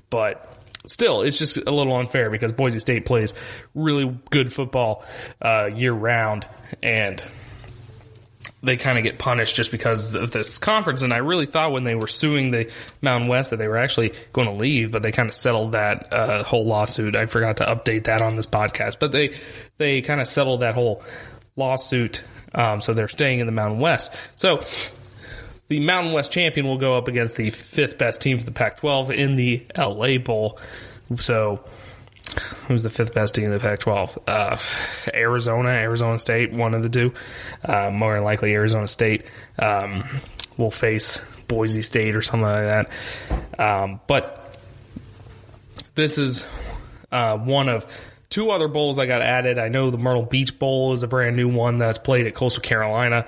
But still, it's just a little unfair because Boise State plays really good football year-round, and they kind of get punished just because of this conference. And I really thought when they were suing the Mountain West that they were actually going to leave, but they kind of settled that whole lawsuit. I forgot to update that on this podcast, but they kind of settled that whole lawsuit, so they're staying in the Mountain West. So the Mountain West champion will go up against the fifth best team for the Pac-12 in the LA Bowl. So who's the fifth best team in the Pac-12? Arizona State, one of the two. More than likely Arizona State will face Boise State or something like that. But this is one of two other bowls that got added. I know the Myrtle Beach Bowl is a brand new one that's played at Coastal Carolina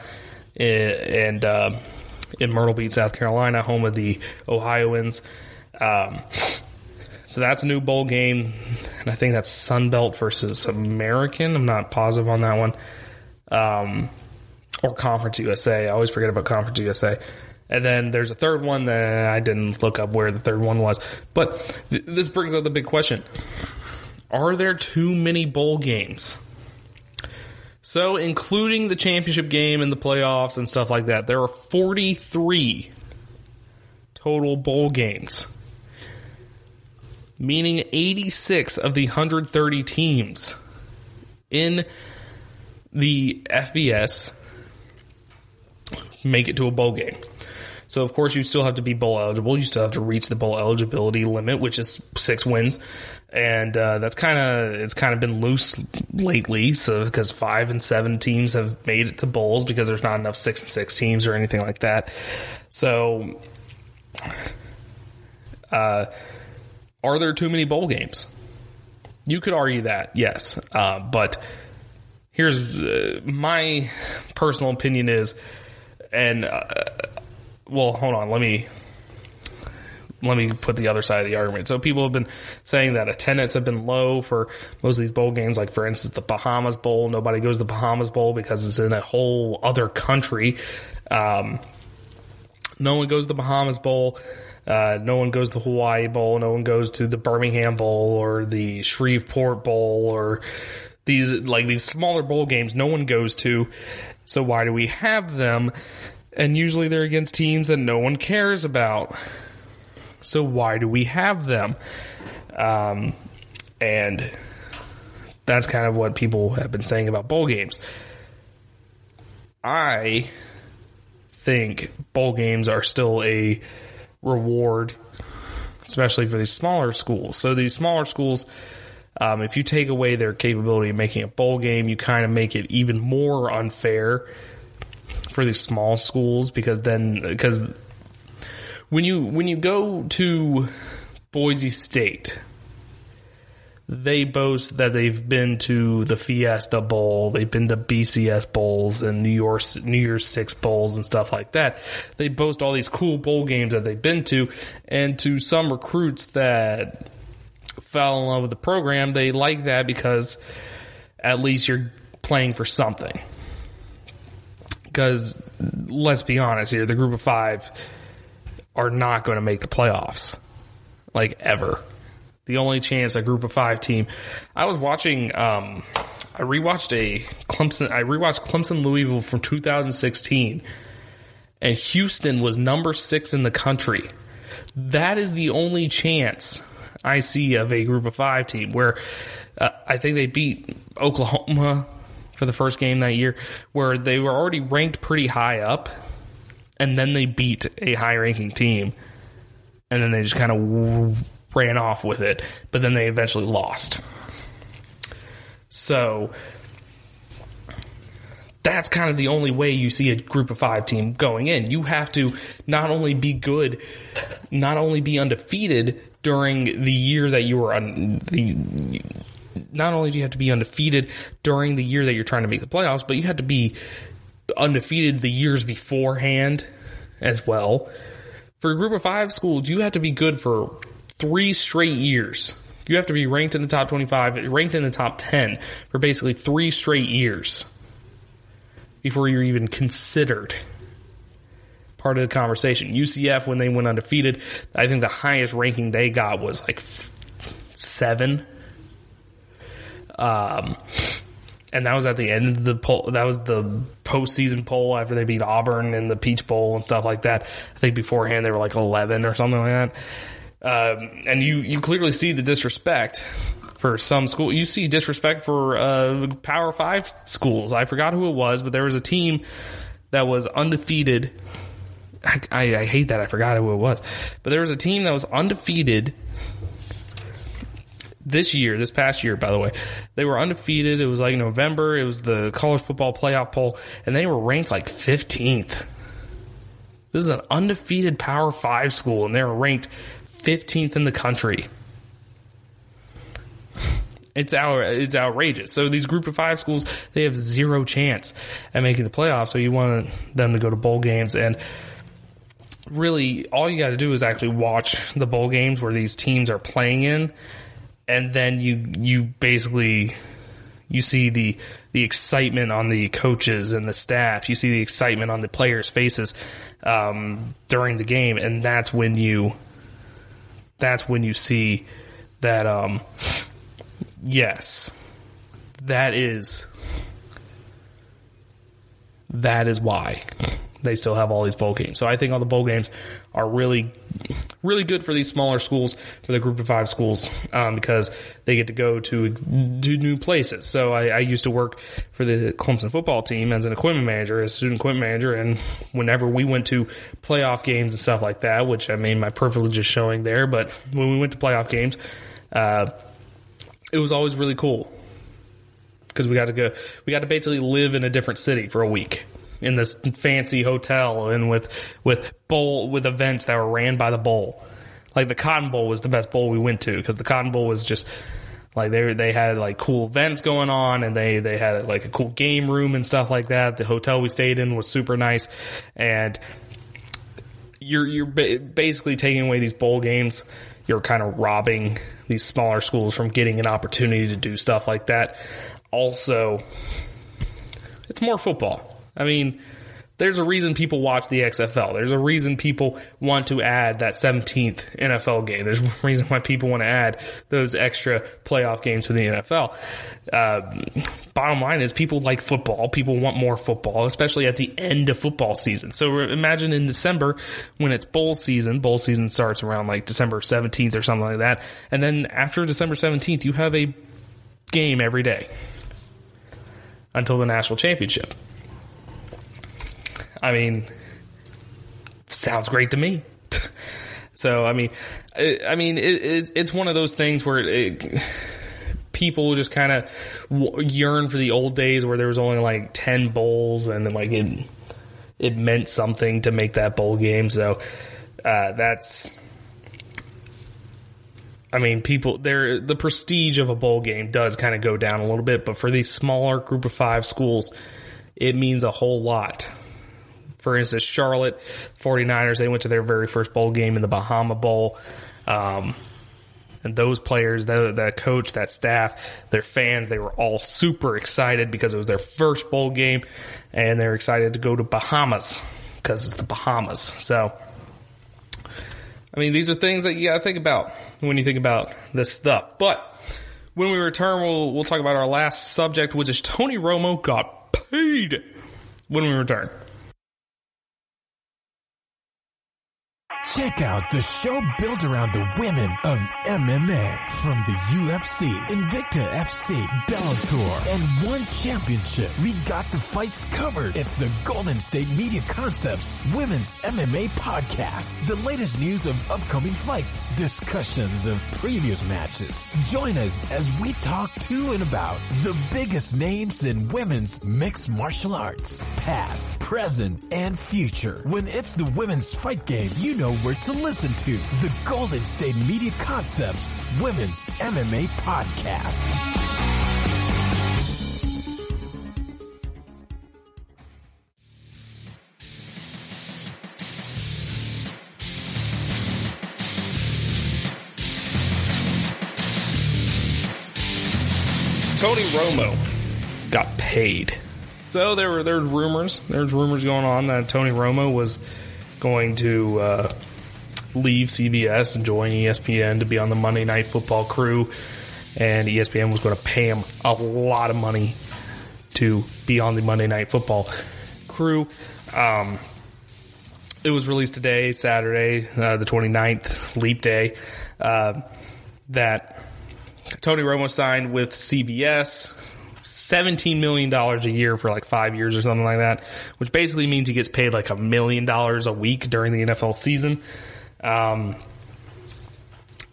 and in Myrtle Beach, South Carolina, home of the Ohioans. So that's a new bowl game, and I think that's Sunbelt versus American. I'm not positive on that one. Or Conference USA. I always forget about Conference USA. And then there's a third one that I didn't look up where the third one was. But this brings up the big question. Are there too many bowl games? So, including the championship game and the playoffs and stuff like that, there are 43 total bowl games, meaning 86 of the 130 teams in the FBS make it to a bowl game. So, of course, you still have to be bowl eligible. You still have to reach the bowl eligibility limit, which is 6 wins. And it's kind of been loose lately. So, because 5 and 7 teams have made it to bowls because there's not enough 6 and 6 teams or anything like that. So, are there too many bowl games? You could argue that, yes. But here's my personal opinion is, and well, hold on, let me put the other side of the argument. So people have been saying that attendance have been low for most of these bowl games, like for instance the Bahamas Bowl. Nobody goes to the Bahamas Bowl because it's in a whole other country. No one goes to the Bahamas Bowl. No one goes to the Hawaii Bowl. No one goes to the Birmingham Bowl or the Shreveport Bowl or these smaller bowl games. No one goes to. So why do we have them? And usually they're against teams that no one cares about. So why do we have them? And that's kind of what people have been saying about bowl games. I think bowl games are still a reward, especially for these smaller schools. So these smaller schools, if you take away their capability of making a bowl game, you kind of make it even more unfair for these small schools, because when you go to Boise State, they boast that they've been to the Fiesta Bowl, they've been to BCS Bowls and New Year's Six Bowls and stuff like that. They boast all these cool bowl games that they've been to, and to some recruits that fell in love with the program, they like that because at least you're playing for something. Because let's be honest here, the group of 5 are not going to make the playoffs, like ever. The only chance a group of 5 team. I was watching. I rewatched Clemson Louisville from 2016, and Houston was number 6 in the country. That is the only chance I see of a group of 5 team where I think they beat Oklahoma for the first game that year, where they were already ranked pretty high up, and then they beat a high-ranking team, and then they just kind of ran off with it, but then they eventually lost. So that's kind of the only way you see a group of 5 team going in. You have to not only be good, not only be undefeated during the year that you were not only do you have to be undefeated during the year that you're trying to make the playoffs, but you have to be undefeated the years beforehand as well. For a group of 5 schools, you have to be good for 3 straight years. You have to be ranked in the top 25, ranked in the top 10 for basically 3 straight years before you're even considered part of the conversation. UCF, when they went undefeated, I think the highest ranking they got was like 7. And that was at the end of the poll. That was the postseason poll after they beat Auburn in the Peach Bowl and stuff like that. I think beforehand they were like 11 or something like that. And you clearly see the disrespect for some school. You see disrespect for Power 5 schools. I forgot who it was, but there was a team that was undefeated. I hate that I forgot who it was. But there was a team that was undefeated this past year, by the way. They were undefeated. It was like November. It was the college football playoff poll, and they were ranked like 15th. This is an undefeated Power 5 school, and they were ranked 15th in the country. It's outrageous. So these group of 5 schools, they have zero chance at making the playoffs, so you want them to go to bowl games. And really, all you got to do is actually watch the bowl games where these teams are playing in, and then you basically you see the excitement on the coaches and the staff. You see the excitement on the players' faces during the game, and that's when you see that yes, that is why they still have all these bowl games. So I think all the bowl games are really really good for these smaller schools, for the group of 5 schools, because they get to go to new places. So I used to work for the Clemson football team as an equipment manager, as student equipment manager, and whenever we went to playoff games and stuff like that, which I mean my privilege is showing there, but when we went to playoff games, it was always really cool because we got to basically live in a different city for a week in this fancy hotel and with events that were ran by the bowl. Like the Cotton Bowl was the best bowl we went to because the Cotton Bowl was just like they had like cool events going on and they had like a cool game room and stuff like that. The hotel we stayed in was super nice, and you're basically taking away these bowl games. You're kind of robbing these smaller schools from getting an opportunity to do stuff like that. Also, it's more football. I mean, there's a reason people watch the XFL. There's a reason people want to add that 17th NFL game. There's a reason why people want to add those extra playoff games to the NFL. Bottom line is people like football. People want more football, especially at the end of football season. So imagine in December when it's bowl season. Bowl season starts around like December 17th or something like that. And then after December 17th, you have a game every day until the national championship. I mean, sounds great to me. So, I mean, it's one of those things where people just kind of yearn for the old days where there was only like 10 bowls and like it meant something to make that bowl game. So, that's, I mean, the prestige of a bowl game does kind of go down a little bit, but for these smaller group of 5 schools, it means a whole lot. For instance, Charlotte 49ers, they went to their very first bowl game in the Bahama Bowl. And those players, that coach, that staff, their fans, they were all super excited because it was their first bowl game. And they're excited to go to Bahamas because it's the Bahamas. So, I mean, these are things that you got to think about when you think about this stuff. But when we return, we'll talk about our last subject, which is Tony Romo got paid when we return. Check out the show built around the women of MMA. From the UFC, Invicta FC, Bellator, and one championship. We got the fights covered. It's the Golden State Media Concepts Women's MMA Podcast. The latest news of upcoming fights, discussions of previous matches. Join us as we talk to and about the biggest names in women's mixed martial arts. Past, present, and future. When it's the women's fight game, you know where to listen to. The Golden State Media Concepts Women's MMA Podcast. Tony Romo got paid. So there were rumors. There's rumors going on that Tony Romo was going to leave CBS and join ESPN to be on the Monday Night Football crew, and ESPN was going to pay him a lot of money to be on the Monday Night Football crew. It was released today, Saturday, the 29th, Leap Day, that Tony Romo signed with CBS, $17 million a year for like 5 years or something like that, which basically means he gets paid like $1 million a week during the NFL season,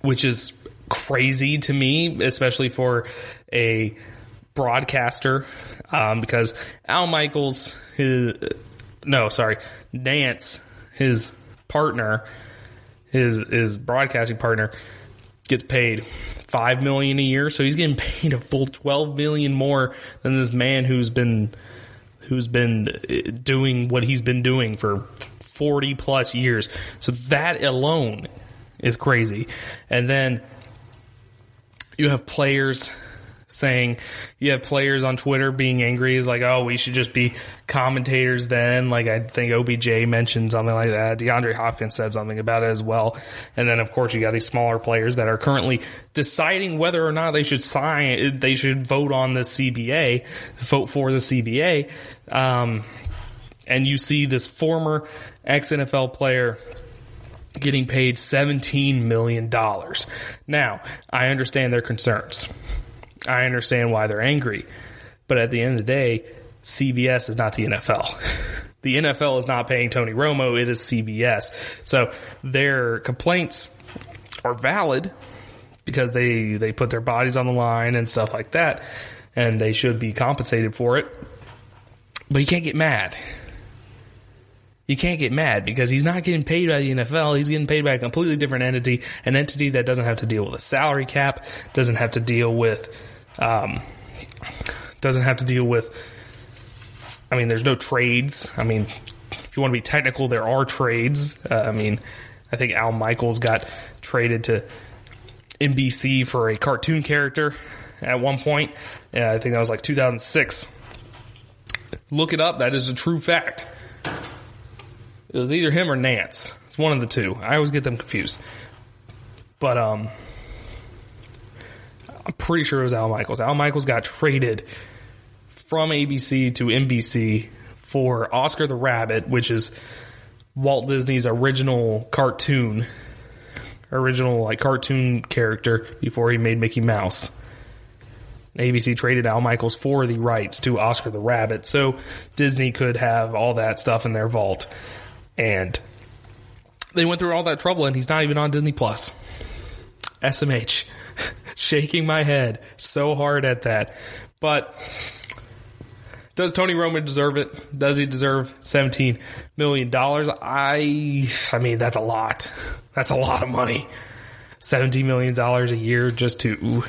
which is crazy to me, especially for a broadcaster, because Nance, his partner, his broadcasting partner, gets paid $5 million a year, so he's getting paid a full $12 million more than this man who's been doing what he's been doing for 40 plus years. So that alone is crazy. And then you have players on Twitter being angry, is like, oh, we should just be commentators then. Like, I think OBJ mentioned something like that. DeAndre Hopkins said something about it as well. And then, of course, you got these smaller players that are currently deciding whether or not they should vote on the CBA, vote for the CBA. And you see this former ex-NFL player getting paid $17 million. Now, I understand their concerns. I understand why they're angry. But at the end of the day, CBS is not the NFL. The NFL is not paying Tony Romo. It is CBS. So their complaints are valid because they put their bodies on the line and stuff like that, and they should be compensated for it. But you can't get mad. You can't get mad because he's not getting paid by the NFL. He's getting paid by a completely different entity, an entity that doesn't have to deal with a salary cap, doesn't have to deal with, there's no trades. I mean, if you want to be technical, there are trades. I think Al Michaels got traded to NBC for a cartoon character at one point. I think that was like 2006. Look it up. That is a true fact. It was either him or Nance. It's one of the two. I always get them confused. But I'm pretty sure it was Al Michaels. Al Michaels got traded from ABC to NBC for Oscar the Rabbit, which is Walt Disney's original cartoon character before he made Mickey Mouse. ABC traded Al Michaels for the rights to Oscar the Rabbit so Disney could have all that stuff in their vault. And they went through all that trouble, and he's not even on Disney Plus. SMH. Shaking my head so hard at that. But does Tony Romo deserve it? Does he deserve $17 million? I mean, that's a lot. That's a lot of money. $17 million a year just to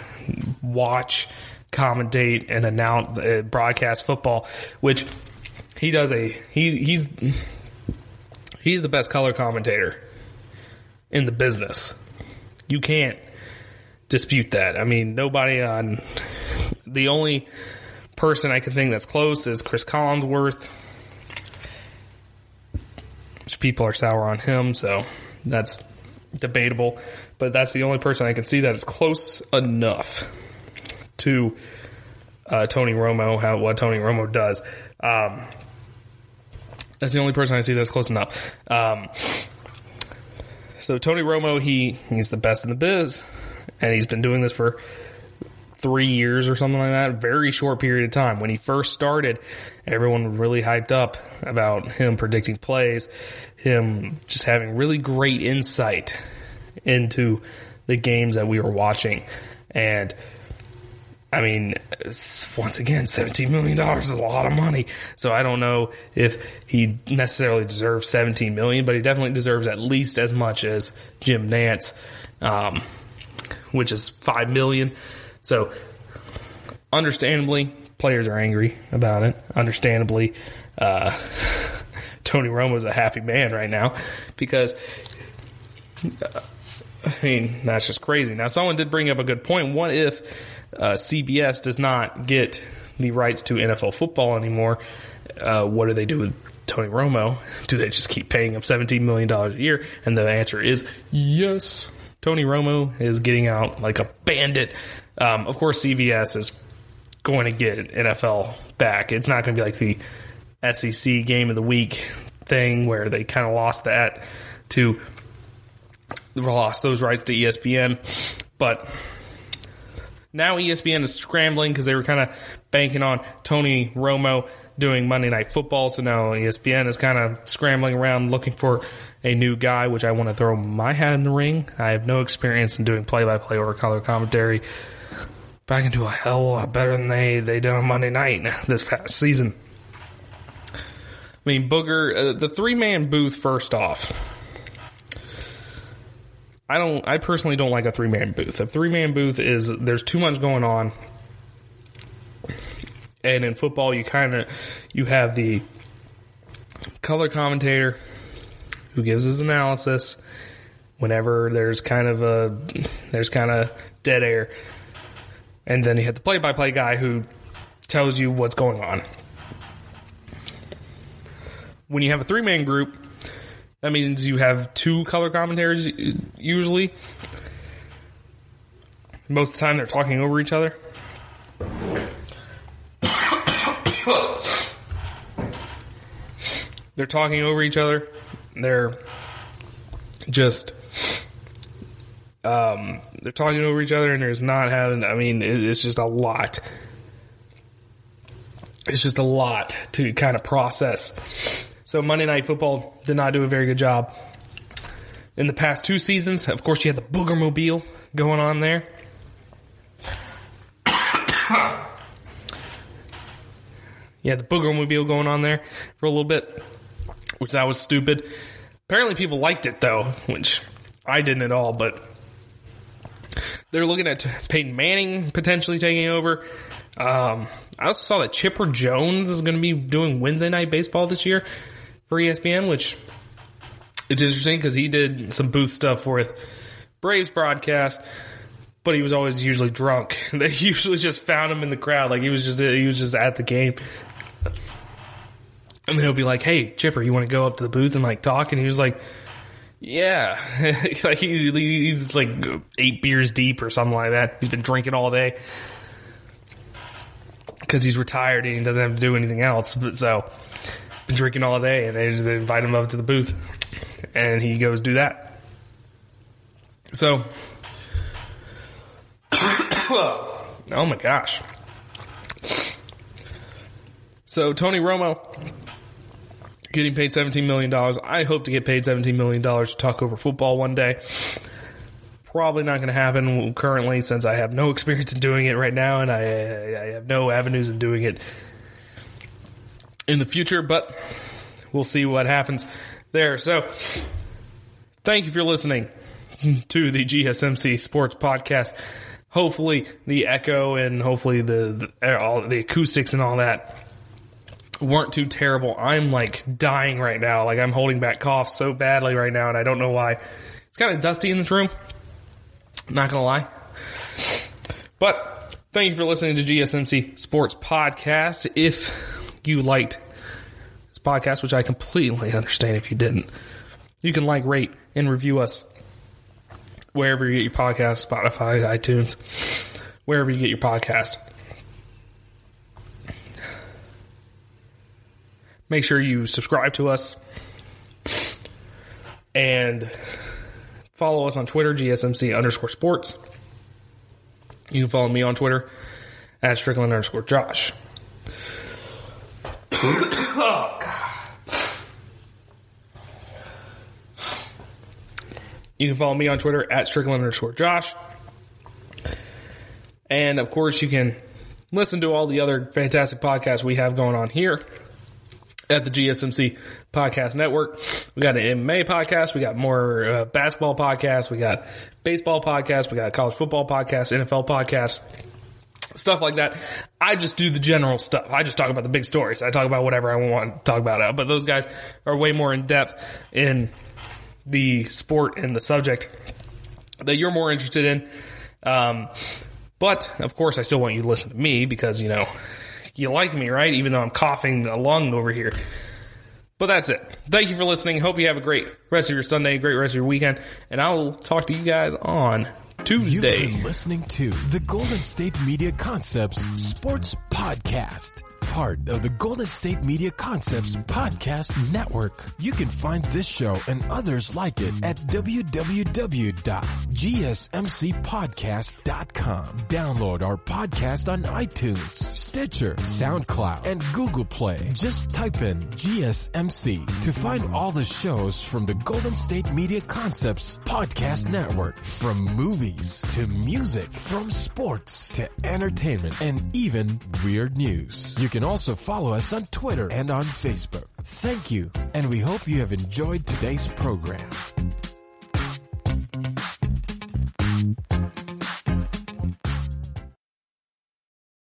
watch, commentate, and announce, broadcast football, which he does he's the best color commentator in the business. You can't dispute that. I mean, the only person I can think that's close is Chris Collinsworth, which people are sour on him, so that's debatable. But that's the only person I can see that is close enough to Tony Romo, what Tony Romo does. That's the only person I see that's close enough. So Tony Romo, he's the best in the biz, and he's been doing this for 3 years or something like that. Very short period of time. When he first started, everyone was really hyped up about him predicting plays, him just having really great insight into the games that we were watching. And I mean, once again, $17 million is a lot of money. So I don't know if he necessarily deserves $17 million, but he definitely deserves at least as much as Jim Nance, which is $5 million. So understandably, players are angry about it. Understandably, Tony Romo's a happy man right now because, that's just crazy. Now, someone did bring up a good point. What if CBS does not get the rights to NFL football anymore? What do they do with Tony Romo? Do they just keep paying him $17 million a year? And the answer is yes. Tony Romo is getting out like a bandit. Of course, CBS is going to get NFL back. It's not going to be like the SEC Game of the Week thing where they kind of lost those rights to ESPN. But now ESPN is scrambling because they were kind of banking on Tony Romo doing Monday Night Football. So now ESPN is kind of scrambling around looking for a new guy, which I want to throw my hat in the ring. I have no experience in doing play-by-play or color commentary, but I can do a hell of a lot better than they did on Monday night this past season. I mean, Booger, the three-man booth, first off, I personally don't like a three-man booth. A three-man booth there's too much going on. And in football, you have the color commentator who gives his analysis whenever there's kind of dead air. And then you have the play-by-play guy who tells you what's going on. When you have a three-man group, that means you have two color commentators usually. Most of the time they're talking over each other. They're talking over each other. They're just they're talking over each other, and there's not having. I mean, it's just a lot. It's just a lot to kind of process. So Monday Night Football did not do a very good job in the past 2 seasons. Of course, you had the Boogermobile going on there. Yeah, the Boogermobile going on there for a little bit, which that was stupid. Apparently people liked it, though, which I didn't at all, but they're looking at Peyton Manning potentially taking over. I also saw that Chipper Jones is going to be doing Wednesday Night Baseball this year for ESPN, which it's interesting because he did some booth stuff with Braves broadcast, but he was always usually drunk. They usually just found him in the crowd, like he was just at the game. And then he'll be like, "Hey, Chipper, you want to go up to the booth and like talk?" And he was like, "Yeah." Like he's like 8 beers deep or something like that. He's been drinking all day because he's retired and he doesn't have to do anything else. But so, been drinking all day, and they just invite him up to the booth, and he goes do that. So, oh my gosh. So Tony Romo getting paid $17 million. I hope to get paid $17 million to talk over football one day. Probably not going to happen currently since I have no experience in doing it right now, and I have no avenues in doing it in the future, but we'll see what happens there. So thank you for listening to the GSMC Sports Podcast. Hopefully the echo and hopefully the acoustics and all that weren't too terrible. I'm like dying right now. Like I'm holding back coughs so badly right now, and I don't know why. It's kind of dusty in this room. Not going to lie. But thank you for listening to GSMC Sports Podcast. If you liked this podcast, which I completely understand if you didn't, you can like, rate, and review us wherever you get your podcasts, Spotify, iTunes, wherever you get your podcasts. Make sure you subscribe to us and follow us on Twitter, GSMC_sports. You can follow me on Twitter at Strickland_Josh. Oh, God. You can follow me on Twitter at Strickland_Josh. And, of course, you can listen to all the other fantastic podcasts we have going on here at the GSMC Podcast Network. We got an MMA podcast. We got more basketball podcasts. We got baseball podcasts. We got college football podcasts, NFL podcasts, stuff like that. I just do the general stuff. I just talk about the big stories. I talk about whatever I want to talk about. But those guys are way more in depth in the sport and the subject that you're more interested in. But, of course, I still want you to listen to me because, you know, you like me, right? Even though I'm coughing a lung over here. But that's it. Thank you for listening. Hope you have a great rest of your Sunday, great rest of your weekend. And I will talk to you guys on Tuesday. You've been listening to the Golden State Media Concepts Sports Podcast, part of the Golden State Media Concepts Podcast Network. You can find this show and others like it at www.gsmcpodcast.com. Download our podcast on iTunes, Stitcher, SoundCloud, and Google Play. Just type in GSMC to find all the shows from the Golden State Media Concepts Podcast Network. From movies to music, from sports to entertainment, and even weird news. You can also follow us on Twitter and on Facebook. Thank you, and we hope you have enjoyed today's program.